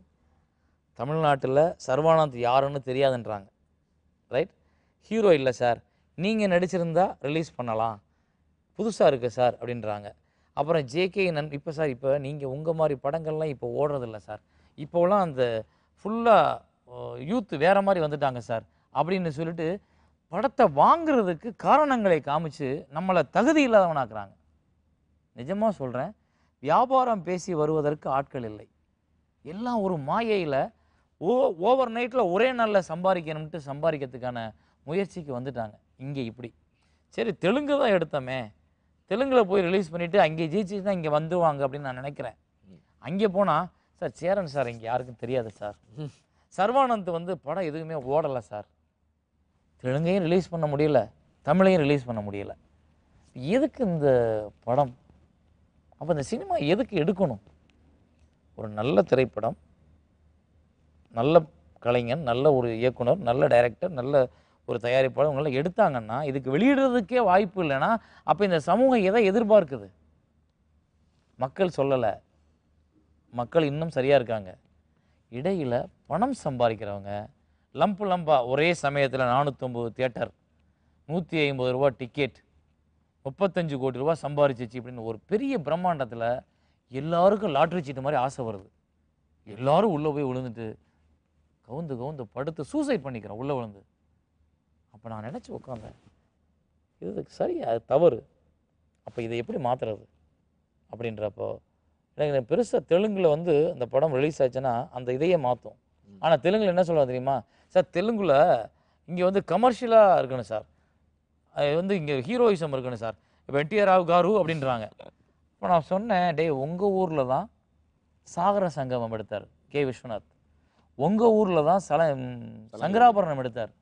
தமிழ்நாட்டில் சர்வானந்த் யாருன்னு தெரியாதுன்றாங்க. ரைட், ஹீரோ இல்லை சார், நீங்கள் நடிச்சிருந்தா ரிலீஸ் பண்ணலாம், புதுசாக இருக்குது சார் அப்படின்றாங்க. அப்புறம் ஜேகே இப்போ சார் இப்போ நீங்கள் உங்கள் மாதிரி படங்கள்லாம் இப்போ ஓடுறதில்ல சார், இப்போலாம் அந்த ஃபுல்லாக யூத் வேறு மாதிரி வந்துட்டாங்க சார் அப்படின்னு சொல்லிட்டு படத்தை வாங்குறதுக்கு காரணங்களை காமிச்சு நம்மளை தகுதி இல்லாதவனாக்குறாங்க. நிஜமாக சொல்கிறேன், வியாபாரம் பேசி வருவதற்கு ஆட்கள் இல்லை. எல்லாம் ஒரு மாயையில் ஓவர் நைட்டில் ஒரே நாளில் சம்பாதிக்கணும்ட்டு சம்பாதிக்கிறதுக்கான முயற்சிக்கு வந்துட்டாங்க. இங்கே இப்படி சரி தெலுங்கு தான் எடுத்தோமே, தெலுங்கில் போய் ரிலீஸ் பண்ணிவிட்டு அங்கே ஜெயிச்சு தான் இங்கே வந்துடுவாங்க அப்படின்னு நான் நினைக்கிறேன். அங்கே போனால் சார் சேரன் சார் இங்கே யாருக்கும் தெரியாது சார், சர்வானந்த் படம் எதுவுமே ஓடலை சார், தெலுங்கையும் ரிலீஸ் பண்ண முடியல, தமிழையும் ரிலீஸ் பண்ண முடியல. எதுக்கு இந்த படம்? அப்போ இந்த சினிமா எதுக்கு எடுக்கணும்? ஒரு நல்ல திரைப்படம், நல்ல கலைஞன், நல்ல ஒரு இயக்குனர், நல்ல டைரக்டர், நல்ல ஒரு தயாரிப்பாளர் இவங்களாம் எடுத்தாங்கன்னா இதுக்கு வெளியிடுறதுக்கே வாய்ப்பு இல்லைன்னா அப்போ இந்த சமூகம் எதை எதிர்பார்க்குது? மக்கள் சொல்லலை, மக்கள் இன்னும் சரியாக இருக்காங்க. இடையில் பணம் சம்பாதிக்கிறவங்க லம்பா ஒரே சமயத்தில் 450 தியேட்டர், 150 ரூபா டிக்கெட், 35 கோடி ரூபா சம்பாதிச்சிச்சு அப்படின்னு ஒரு பெரிய பிரம்மாண்டத்தில் எல்லாருக்கும் லாட்ரி சீட்டு மாதிரி ஆசை வருது. எல்லோரும் உள்ளே போய் விழுந்துட்டு கவுந்து படுத்து சூசைட் பண்ணிக்கிறோம் உள்ளே விழுந்து. அப்போ நான் நினச்சி உட்காந்தேன், இது சரி, அது தவறு. அப்போ இதை எப்படி மாற்றுறது அப்படின்றப்போ எனக்கு பெருசாக தெலுங்கில் அந்த படம் ரிலீஸ் ஆச்சுன்னா அந்த இதையே மாற்றும். ஆனால் தெலுங்கில் என்ன சொல்லுவாங்க தெரியுமா சார், தெலுங்கில் இங்கே கமர்ஷியலாக இருக்கணும் சார், அது இங்கே ஹீரோயிசம் இருக்கணும் சார், இப்போ என்டிஆர் ராவ் காரு அப்படின்றாங்க. இப்போ நான் சொன்னேன், டே உங்கள் ஊரில் தான் சாகர சங்கமம் எடுத்தார் கே விஸ்வநாத், உங்கள் ஊரில் தான் சங்கராபரணம் எடுத்தார்,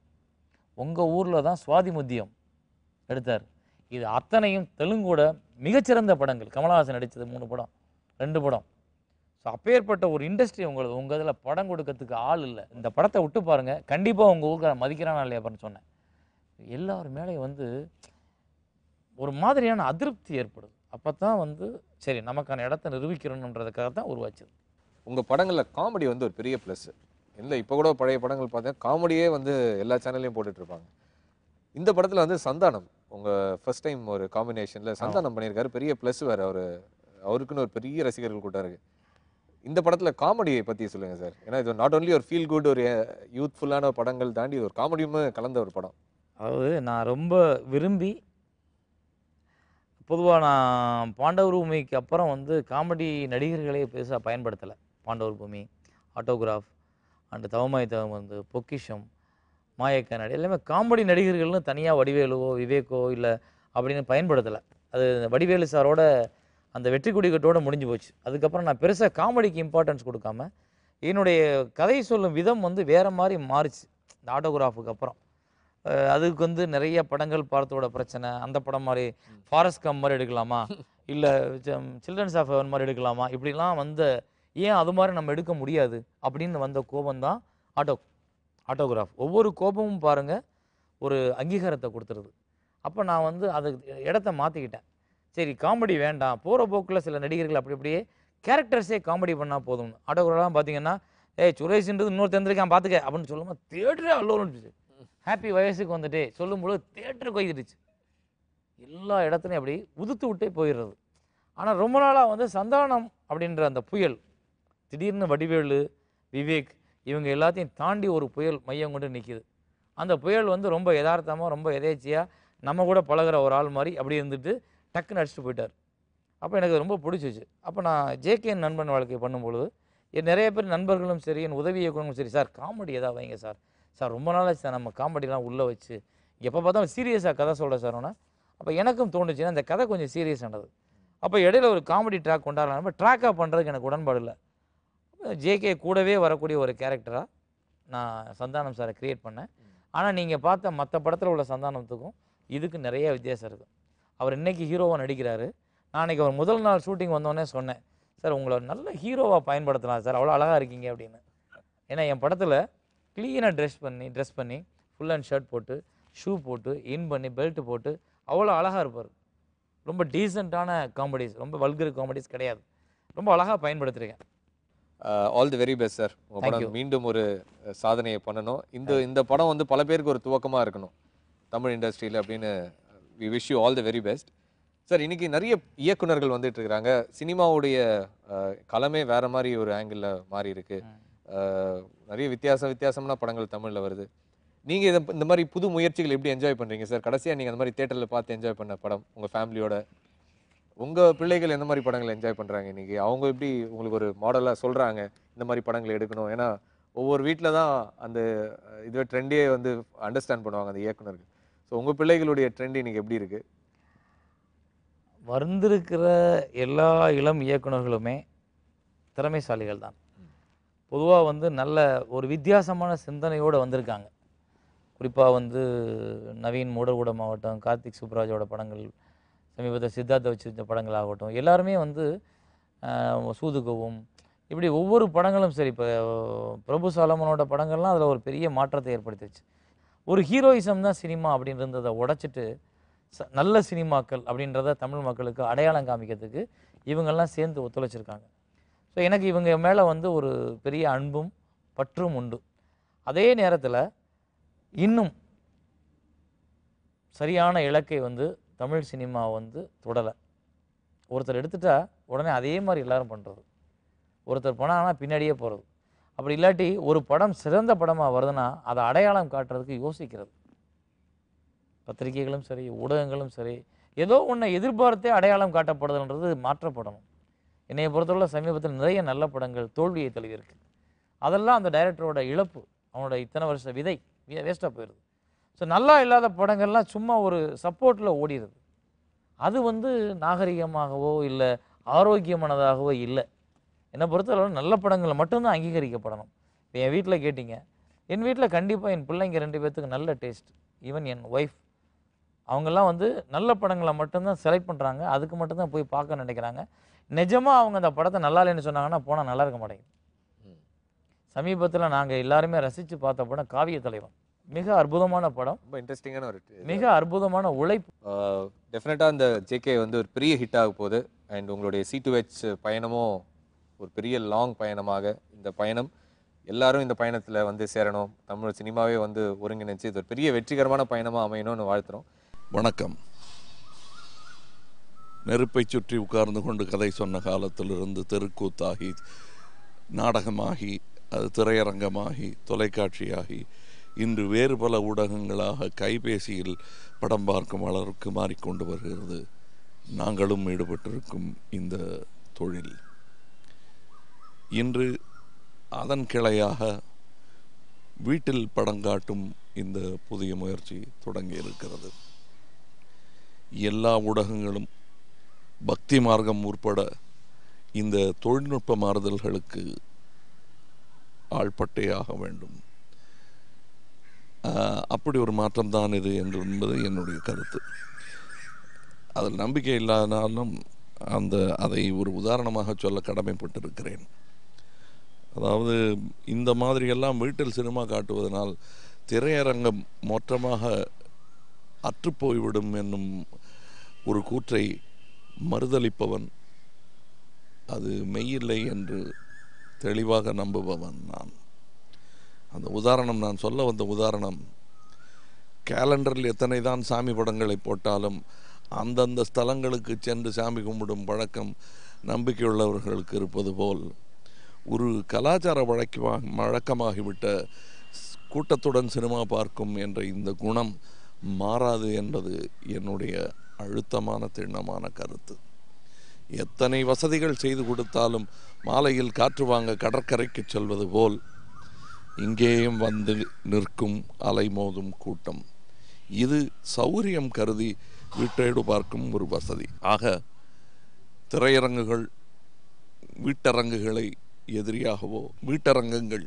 உங்கள் ஊரில் தான் சுவாதிமுத்தியம் எடுத்தார். இது அத்தனையும் தெலுங்கோட மிகச்சிறந்த படங்கள். கமலஹாசன் நடித்தது 3 படம் 2 படம். ஸோ அப்பேற்பட்ட ஒரு இண்டஸ்ட்ரி உங்களுக்கு உங்கள் இதில் படம் கொடுக்கறதுக்கு ஆள் இல்லை. இந்த படத்தை விட்டு பாருங்கள், கண்டிப்பாக உங்கள் ஊருக்கு மதிக்கிறானா இல்லையா அப்படின்னு சொன்னேன். எல்லார் மேலேயும் ஒரு மாதிரியான அதிருப்தி ஏற்படுது. அப்போ தான் சரி நமக்கான இடத்த நிரூபிக்கிறோன்றதுக்காக தான் உருவாச்சுது. உங்கள் படங்களில் காமெடி ஒரு பெரிய ப்ளஸ் இல்லை. இப்போ கூட பழைய படங்கள் பார்த்தா காமெடியே எல்லா சேனல்லையும் போட்டுட்ருப்பாங்க. இந்த படத்தில் சந்தானம் உங்கள் ஃபர்ஸ்ட் டைம் ஒரு காம்பினேஷனில் சந்தானம் பண்ணியிருக்காரு, பெரிய ப்ளஸ் வேறு. அவருக்குன்னு ஒரு பெரிய ரசிகர்கள் கூட்டம் இருக்குது. இந்த படத்தில் காமெடியை பற்றி சொல்லுங்கள் சார். ஏன்னா இது நாட் ஓன்லி ஒரு ஃபீல் குட் ஒரு யூத்ஃபுல்லான படங்கள் தாண்டி இது ஒரு காமெடியுமே கலந்த ஒரு படம். அதாவது நான் ரொம்ப விரும்பி பொதுவாக நான் பாண்டவர் பூமிக்கு அப்புறம் காமெடி நடிகர்களே பெருசாக பயன்படுத்தலை. பாண்டவர் பூமி, ஆட்டோகிராஃப் அண்டு தவமாய் தவம் பொக்கிஷம், மாயக்கண்ணாடி எல்லாமே காமெடி நடிகர்கள்னு தனியாக வடிவேலுவோ விவேக்கோ இல்லை அப்படின்னு பயன்படுத்தலை. அது வடிவேலு சாரோட அந்த வெற்றி கொடிக்கட்டோடு முடிஞ்சு போச்சு. அதுக்கப்புறம் நான் பெருசாக காமெடிக்கு இம்பார்ட்டன்ஸ் கொடுக்காம என்னுடைய கதை சொல்லும் விதம் வந்து வேறு மாதிரி மாறிச்சு இந்த ஆட்டோகிராஃபுக்கு அப்புறம். அதுக்கு வந்து நிறைய படங்கள் பார்த்தோட பிரச்சனை, அந்த படம் மாதிரி ஃபாரஸ்ட் கம் மாதிரி எடுக்கலாமா, இல்லை சில்ட்ரன்ஸ் ஆஃப் ஹெவன் மாதிரி எடுக்கலாமா, இப்படிலாம் ஏன் அது மாதிரி நம்ம எடுக்க முடியாது அப்படின்னு வந்த கோபம் தான் ஆட்டோகிராஃப். ஒவ்வொரு கோபமும் பாருங்கள் ஒரு அங்கீகாரத்தை கொடுத்துருது. அப்போ நான் வந்து அது இடத்த மாற்றிக்கிட்டேன். சரி காமெடி வேண்டாம், போகிற போக்கில் சில நடிகர்கள் அப்படி அப்படியே கேரக்டர்ஸே காமெடி பண்ணால் போதும்னு. ஆட்டோகிராஃப்லாம் பார்த்தீங்கன்னா சுரேஷ்ன்றது இன்னொரு தெரிஞ்சிருக்கான் பார்த்துக்க அப்படின்னு சொல்லும்போது தேட்டரே அல்லோன்னு ஹாப்பி வயசுக்கு வந்துட்டு சொல்லும்போது தேட்டருக்கு வைத்துடுச்சு. எல்லா இடத்துலையும் அப்படி உதுத்து விட்டே போயிடுறது. ஆனால் ரொம்ப நாளாக வந்து சந்தானம் அப்படின்ற அந்த புயல் திடீர்னு வடிவேலு, விவேக் இவங்க எல்லாத்தையும் தாண்டி ஒரு புயல் மையம் கொண்டு நிற்கிது. அந்த புயல் வந்து ரொம்ப யதார்த்தமாக ரொம்ப எதேச்சியாக நம்ம கூட பழகிற ஒரு ஆள் மாதிரி அப்படி இருந்துட்டு டக்குன்னு அடிச்சுட்டு போயிட்டார். அப்போ எனக்கு ரொம்ப பிடிச்சிச்சு. அப்போ நான் ஜேகே நண்பன் வாழ்க்கை பண்ணும்பொழுது நிறைய பேர் நண்பர்களும் சரி என் உதவி இயக்குனரும் சரி, சார் காமெடி எதாவது வைங்க சார், ரொம்ப நாளாச்சு சார் நம்ம காமெடிலாம் உள்ளே வச்சு எப்போ பார்த்தாலும் சீரியஸாக கதை சொல்கிறேன் சார். அப்போ எனக்கும் தோணுச்சுன்னா அந்த கதை கொஞ்சம் சீரியஸானது. அப்போ இடையில ஒரு காமெடி ட்ராக் கொண்டாடலாம், ட்ராக்காக பண்ணுறதுக்கு எனக்கு உடன்பாடு இல்லை. ஜேகே கூடவே வரக்கூடிய ஒரு கேரக்டராக நான் சந்தானம் சாரை க்ரியேட் பண்ணேன். ஆனால் நீங்கள் பார்த்த மற்ற படத்தில் உள்ள சந்தானத்துக்கும் இதுக்கு நிறைய வித்தியாசம் இருக்குது. அவர் இன்றைக்கி ஹீரோவாக நடிக்கிறாரு. நான் அன்றைக்கி அவர் முதல் நாள் ஷூட்டிங் வந்தோடனே சொன்னேன், சார் உங்களை நல்ல ஹீரோவாக பயன்படுத்தலாம் சார், அவ்வளோ அழகாக இருக்கீங்க அப்படின்னு. ஏன்னா என் படத்தில் க்ளீனாக ட்ரெஸ் பண்ணி ஃபுல் அண்ட் ஷர்ட் போட்டு ஷூ போட்டு இன் பண்ணி பெல்ட் போட்டு அவ்வளோ அழகாக இருப்பார். ரொம்ப டீசெண்டான காமெடிஸ், ரொம்ப வல்கர் காமெடிஸ் கிடையாது. ரொம்ப அழகாக பயன்படுத்துகிறீங்க. All the very best sir. உங்கள் படம் மீண்டும் ஒரு சாதனையை பண்ணணும். இந்த படம் வந்து பல பேருக்கு ஒரு துவக்கமாக இருக்கணும் தமிழ் இண்டஸ்ட்ரியில் அப்படின்னு we wish you all the very best sir. இன்றைக்கி நிறைய இயக்குனர்கள் வந்துட்டு இருக்கிறாங்க. சினிமாவுடைய களமே வேறு மாதிரி ஒரு ஆங்கிளில் மாறி இருக்கு. நிறைய வித்தியாசமான படங்கள் தமிழில் வருது. நீங்கள் இந்த மாதிரி புது முயற்சிகள் எப்படி என்ஜாய் பண்ணுறீங்க சார்? கடைசியாக நீங்கள் அந்த மாதிரி தேட்டரில் பார்த்து என்ஜாய் பண்ண படம் உங்கள் ஃபேமிலியோட, உங்கள் பிள்ளைகள் எந்த மாதிரி படங்களை என்ஜாய் பண்ணுறாங்க இன்றைக்கி? அவங்க எப்படி உங்களுக்கு ஒரு மாடலாக சொல்கிறாங்க இந்த மாதிரி படங்களை எடுக்கணும்? ஏன்னா ஒவ்வொரு வீட்டில் தான் அந்த இதுவே ட்ரெண்டே வந்து அண்டர்ஸ்டாண்ட் பண்ணுவாங்க அந்த இயக்குனர்கள். ஸோ உங்கள் பிள்ளைகளுடைய ட்ரெண்ட் இன்றைக்கி எப்படி இருக்குது? வந்திருக்கிற எல்லா இளம் இயக்குனர்களுமே திறமைசாலிகள் தான். பொதுவாக வந்து நல்ல ஒரு வித்தியாசமான சிந்தனையோடு வந்திருக்காங்க. குறிப்பாக வந்து நவீன் மூடர்கூடம் ஆகட்டும், கார்த்திக் சுப்ராஜோட படங்கள், சமீபத்தில் சித்தார்த்தை வச்சிருந்த படங்கள் ஆகட்டும், எல்லாருமே வந்து சூதுகவும் இப்படி ஒவ்வொரு படங்களும் சரி. இப்போ பிரபு சாலமனோட படங்கள்லாம் அதில் ஒரு பெரிய மாற்றத்தை ஏற்படுத்திச்சு. ஒரு ஹீரோயிசம் தான் சினிமா அப்படின்றத உடைச்சிட்டு நல்ல சினிமாக்கள் அப்படின்றத தமிழ் மக்களுக்கு அடையாளம் காமிக்கிறதுக்கு இவங்கெல்லாம் சேர்ந்து ஒத்துழைச்சிருக்காங்க. ஸோ எனக்கு இவங்க மேலே வந்து ஒரு பெரிய அன்பும் பற்றும் உண்டு. அதே நேரத்தில் இன்னும் சரியான இலக்கை வந்து தமிழ் சினிமா வந்து தொடலை. ஒருத்தர் எடுத்துட்டா உடனே அதே மாதிரி எல்லாரும் பண்ணுறது, ஒருத்தர் போனால் பின்னாடியே போகிறது. அப்படி இல்லாட்டி ஒரு படம் சிறந்த படமாக வருதுன்னா அதை அடையாளம் காட்டுறதுக்கு யோசிக்கிறது. பத்திரிகைகளும் சரி ஊடகங்களும் சரி ஏதோ ஒன்றை எதிர்பார்த்தே அடையாளம் காட்டப்படுதுன்றது மாற்றப்படணும். என்னையை பொறுத்தவரை சமீபத்தில் நிறைய நல்ல படங்கள் தோல்வியை தழுவிருக்கு. அதெல்லாம் அந்த டைரக்டரோட இழப்பு, அவனோட இத்தனை வருஷ விதை வேஸ்ட்டாக போயிடுது. ஸோ நல்லா இல்லாத படங்கள்லாம் சும்மா ஒரு சப்போர்ட்டில் ஓடிடுது. அது வந்து நாகரிகமாகவோ இல்லை ஆரோக்கியமானதாகவோ இல்லை. என்னை பொறுத்தளவு நல்ல படங்கள் மட்டும்தான் அங்கீகரிக்கப்படணும். இப்போ என் வீட்டில் கேட்டிங்க, என் வீட்டில் கண்டிப்பாக என் பிள்ளைங்க 2 பேர்த்துக்கு நல்ல டேஸ்ட், ஈவன் என் ஒய்ஃப், அவங்கெல்லாம் வந்து நல்ல படங்களை மட்டும்தான் செலக்ட் பண்ணுறாங்க. அதுக்கு மட்டும்தான் போய் பார்க்க நினைக்கிறாங்க. நிஜமாக அவங்க அந்த படத்தை நல்லா இல்லைன்னு சொன்னாங்கன்னா போனால் நல்லா இருக்க மாட்டேங்குது. சமீபத்தில் நாங்கள் எல்லாருமே ரசித்து பார்த்த படம் காவிய தலைவன். மிக அற்புதமான படம், ரொம்ப இன்ட்ரெஸ்டிங்கான ஒரு மிக அற்புதமான உழைப்பு. டெஃபினட்டாக இந்த ஜேகே வந்து ஒரு பெரிய ஹிட் ஆக போகுது. அண்ட் உங்களுடைய C2H பயணமும் ஒரு பெரிய லாங் பயணமாக இந்த பயணம் எல்லாரும் இந்த பயணத்தில் வந்து சேரணும். தமிழ் சினிமாவே வந்து ஒருங்கிணைச்சு இது ஒரு பெரிய வெற்றிகரமான பயணமாக அமையணும்னு வாழ்த்துறோம். வணக்கம். நெருப்பை சுற்றி உட்கார்ந்து கொண்டு கதை சொன்ன காலத்திலிருந்து தெருக்கூத்தாகி, நாடகமாகி, அது திரையரங்கமாகி, தொலைக்காட்சியாகி, இன்று வேறு பல ஊடகங்களாக கைபேசியில் படம் பார்க்கும் அளவுக்கு மாறிக்கொண்டு வருகிறது நாங்களும் ஈடுபட்டிருக்கும் இந்த தொழில். இன்று அதன் கிளையாக வீட்டில் படம் காட்டும் இந்த புதிய முயற்சி தொடங்கி இருக்கிறது. எல்லா ஊடகங்களும் பக்தி மார்க்கம் உட்பட இந்த தொழில்நுட்ப மாறுதல்களுக்கு ஆள்பட்டே ஆக வேண்டும். அப்படி ஒரு மாற்றம் தான் இது என்பது என்னுடைய கருத்து. அதில் நம்பிக்கை இல்லாதனாலும் அதை ஒரு உதாரணமாக சொல்ல கடமைப்பட்டிருக்கிறேன். அதாவது இந்த மாதிரியெல்லாம் வீட்டில் சினிமா காட்டுவதனால் திரையரங்கம் மொத்தமாக அற்றுப்போய்விடும் என்னும் ஒரு கூற்றை மறுதளிப்பவன், அது மெய்யில்லை என்று தெளிவாக நம்புபவன் நான். அந்த உதாரணம், நான் சொல்ல வந்த உதாரணம், கேலண்டரில் எத்தனை தான் சாமி படங்களை போட்டாலும் அந்தந்த ஸ்தலங்களுக்கு சென்று சாமி கும்பிடும் பழக்கம் நம்பிக்கையுள்ளவர்களுக்கு இருப்பது போல் ஒரு கலாச்சார வழக்கமாகிவிட்ட கூட்டத்துடன் சினிமா பார்க்கும் என்ற இந்த குணம் மாறாது என்பது என்னுடைய அழுத்தமான திண்ணமான கருத்து. எத்தனை வசதிகள் செய்து கொடுத்தாலும் மாலையில் காற்று வாங்க கடற்கரைக்கு செல்வது போல் இங்கேயும் வந்து நிற்கும் அலைமோதும் கூட்டம். இது சௌரியம் கருதி வீட்டோடு பார்க்கும் ஒரு வசதி. ஆக திரையரங்குகள் வீட்டரங்குகளை எதிரியாகவோ, வீட்டரங்கங்கள்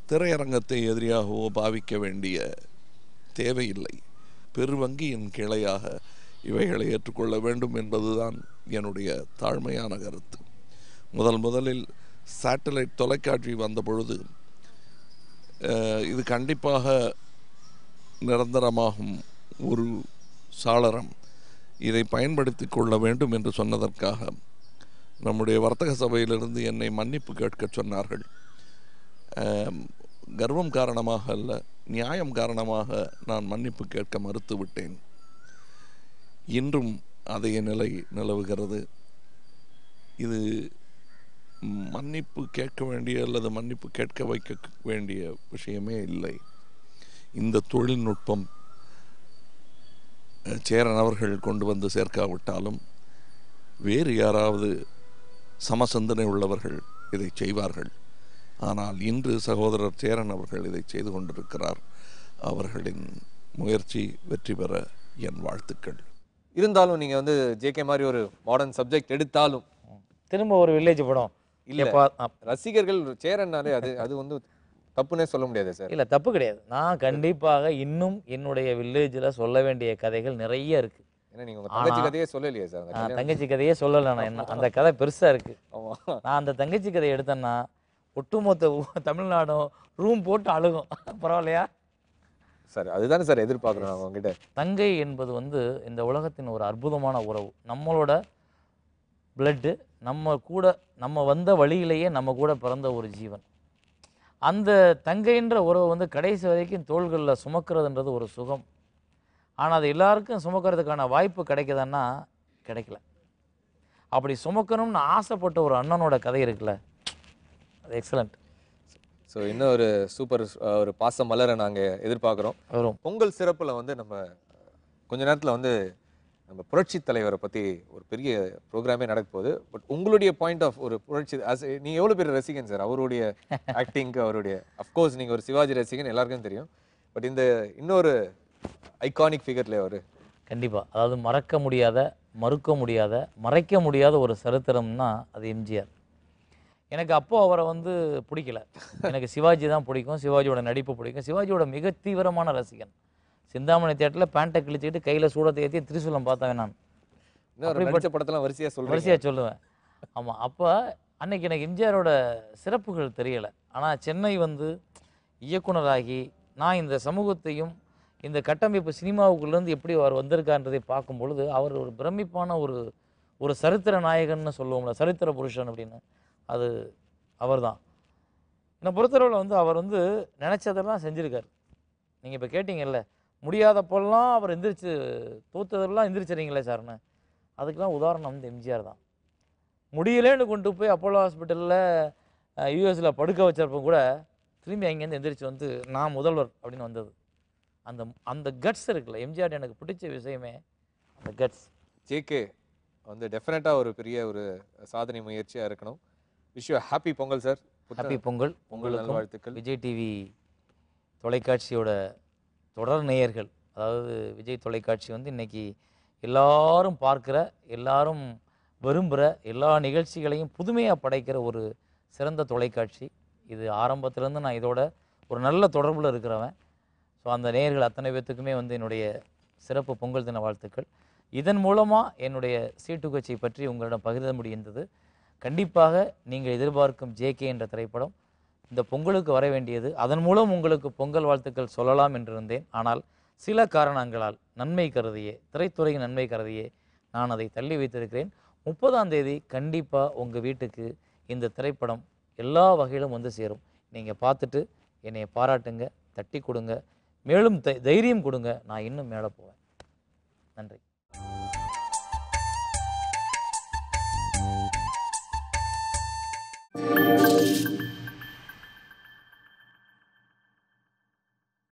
திரையரங்கத்தை எதிரியாகவோ பாவிக்க வேண்டிய தேவையில்லை. பெருவங்கியின் கிளையாக இவைகளை ஏற்றுக்கொள்ள வேண்டும் என்பதுதான் என்னுடைய தாழ்மையான கருத்து. முதலில் சேட்டலைட் தொலைக்காட்சி வந்த பொழுது இது கண்டிப்பாக நிரந்தரமாகும் ஒரு சாளரம், இதை பயன்படுத்தி கொள்ள வேண்டும் என்று சொன்னதற்காக நம்முடைய வர்த்தக சபையிலிருந்து என்னை மன்னிப்பு கேட்க சொன்னார்கள். கர்வம் காரணமாக அல்ல, நியாயம் காரணமாக நான் மன்னிப்பு கேட்க மறுத்து விட்டேன். இன்றும் அதே நிலை நிலவுகிறது. இது மன்னிப்பு கேட்க வேண்டிய அல்லது மன்னிப்பு கேட்க வைக்க வேண்டிய விஷயமே இல்லை. இந்த தொழில்நுட்பம் சேரன் அவர்கள் கொண்டு வந்து சேர்க்காவிட்டாலும் வேறு யாராவது சமசிந்தனை உள்ளவர்கள் இதை செய்வார்கள். ஆனால் இன்று சகோதரர் சேரன் அவர்கள் இதை செய்து கொண்டிருக்கிறார். அவர்களின் முயற்சி வெற்றி பெற என் வாழ்த்துக்கள். இருந்தாலும் நீங்க வந்து ஜேகே மாதிரி ஒரு மாடர்ன் சப்ஜெக்ட் எடுத்தாலும் திரும்ப ஒரு வில்லேஜ் படம் இல்ல, ரசிகர்கள் சேரன்னாலே அது வந்து தப்புன்னே சொல்ல முடியாது சார். இல்லை, தப்பு கிடையாது. நான் கண்டிப்பாக இன்னும் என்னுடைய வில்லேஜில் சொல்ல வேண்டிய கதைகள் நிறைய இருக்கு. ஏன்னா நீங்க உங்க தங்கச்சி கதையே சொல்லலையே சார். தங்கச்சி கதையே சொல்லலை. நான் என்ன அந்த கதை பெருசா இருக்கு. நான் அந்த தங்கச்சி கதையை எடுத்தேன்னா ஒட்டுமொத்த தமிழ்நாடும் ரூம் போட்டு அழுகும். பரவாயில்லையா சார்? அதுதானே சார் எதிர்பார்க்குறோம் நான் உங்ககிட்ட. தங்கை என்பது வந்து இந்த உலகத்தின் ஒரு அற்புதமான உறவு. நம்மளோட பிளட்டு, நம்ம வந்த வழியிலேயே நம்ம கூட பிறந்த ஒரு ஜீவன். அந்த தங்கைன்ற உறவு வந்து கடைசி வரைக்கும் தோள்களில் சுமக்கிறதுன்றது ஒரு சுகம். ஆனால் அது எல்லாருக்கும் சுமக்கிறதுக்கான வாய்ப்பு கிடைக்குதுன்னா கிடைக்கல. அப்படி சுமக்கணும்னு ஆசைப்பட்ட ஒரு அண்ணனோட கதை இருக்குல்ல, அது எக்ஸலண்ட். ஸோ இன்னும் ஒரு சூப்பர் ஒரு பாச மலரை நாங்கள் எதிர்பார்க்குறோம். பொங்கல் சிறப்பில் வந்து நம்ம கொஞ்ச நேரத்தில் வந்து நம்ம புரட்சி தலைவரை பற்றி ஒரு பெரிய ப்ரோக்ராமே நடக்க போகுது. பட் உங்களுடைய பாயிண்ட் ஆஃப் ஒரு புரட்சி, நீங்கள் எவ்வளோ பேர் ரசிகன் சார் அவருடைய ஆக்டிங்க்கு? அவருடைய அஃப்கோர்ஸ் நீங்கள் ஒரு சிவாஜி ரசிகன், எல்லாருக்கும் தெரியும். பட் இந்த இன்னொரு ஐகானிக் ஃபிகர்ல அவர் கண்டிப்பாக, அதாவது மறக்க முடியாத, மறுக்க முடியாத, மறைக்க முடியாத ஒரு சரித்திரம்னா அது எம்ஜிஆர். எனக்கு அப்போ அவரை வந்து பிடிக்கல. எனக்கு சிவாஜி தான் பிடிக்கும், சிவாஜியோட நடிப்பு பிடிக்கும். சிவாஜியோட மிக தீவிரமான ரசிகன். சிந்தாமணி தியேட்டரில் பேண்ட்டை கிழிச்சிக்கிட்டு கையில் சூடத்தை ஏற்றி திரிசூலம் பார்த்தவன் நான். படத்தெல்லாம் வரிசையாக சொல்லுவேன். ஆமாம், அப்போ அன்னைக்கு எனக்கு எம்ஜிஆரோட சிறப்புகள் தெரியலை. ஆனால் சென்னை வந்து இயக்குனராகி நான் இந்த சமூகத்தையும் இந்த கட்டமைப்பு சினிமாவுக்குள்ளேருந்து எப்படி அவர் வந்திருக்கான்றதை பார்க்கும் பொழுது அவர் ஒரு பிரமிப்பான ஒரு சரித்திர நாயகன்னு சொல்லுவோம்ல, சரித்திர புருஷன் அப்படின்னு, அது அவர் தான். என்னை பொறுத்தளவில் வந்து அவர் வந்து நினச்சதெல்லாம் செஞ்சுருக்கார். நீங்கள் இப்போ கேட்டிங்கல்ல, முடியாதப்பெல்லாம் அவர் எந்திரிச்சு, தோத்ததெல்லாம் எந்திரிச்சிறீங்களே சார்னு, அதுக்கெலாம் உதாரணம் வந்து எம்ஜிஆர் தான். முடியலேன்னு கொண்டு போய் அப்போலோ ஹாஸ்பிட்டலில் யூஎஸில் படுக்க வச்சப்போ கூட திரும்பி அங்கேருந்து எந்திரிச்சு வந்து நான் முதல்வர் அப்படின்னு வந்தது. அந்த கட்ஸ் இருக்குல்ல, எம்ஜிஆர் எனக்கு பிடிச்ச விஷயமே அந்த கட்ஸ். ஜேகே வந்து டெஃபினட்டாக ஒரு பெரிய ஒரு சாதனை முயற்சியாக இருக்கணும். Wish you happy Pongal sir. Happy Pongal. Pongal நல்வாழ்த்துக்கள். விஜய் டிவி தொலைக்காட்சியோட தொடர் நேயர்கள், அதாவது விஜய் தொலைக்காட்சி வந்து இன்னைக்கு எல்லாரும் பார்க்குற, எல்லாரும் விரும்புகிற எல்லா நிகழ்ச்சிகளையும் புதுமையாக படைக்கிற ஒரு சிறந்த தொலைக்காட்சி இது. ஆரம்பத்திலேருந்து நான் இதோட ஒரு நல்ல தொடர்பில் இருக்கிறவன். ஸோ அந்த நேயர்கள் அத்தனை பேர்த்துக்குமே வந்து என்னுடைய சிறப்பு பொங்கல் தின வாழ்த்துக்கள். இதன் மூலமாக என்னுடைய சீட்டு கட்சியை பற்றி உங்களிடம் பகிர முடிந்தது. கண்டிப்பாக நீங்கள் எதிர்பார்க்கும் ஜேகே என்ற திரைப்படம் இந்த பொங்கலுக்கு வர வேண்டியது. அதன் மூலம் உங்களுக்கு பொங்கல் வாழ்த்துக்கள் சொல்லலாம் என்றிருந்தேன். ஆனால் சில காரணங்களால் நன்மை கருதியே, திரைத்துறையின் நன்மை கருதியே நான் அதை தள்ளி வைத்திருக்கிறேன். 30ஆம் தேதி கண்டிப்பாக உங்கள் வீட்டுக்கு இந்த திரைப்படம் எல்லா வகையிலும் வந்து சேரும். நீங்கள் பார்த்துட்டு என்னை பாராட்டுங்க, தட்டி கொடுங்க, மேலும் தைரியம் கொடுங்க. நான் இன்னும் மேலே போவேன். நன்றி. Thank you.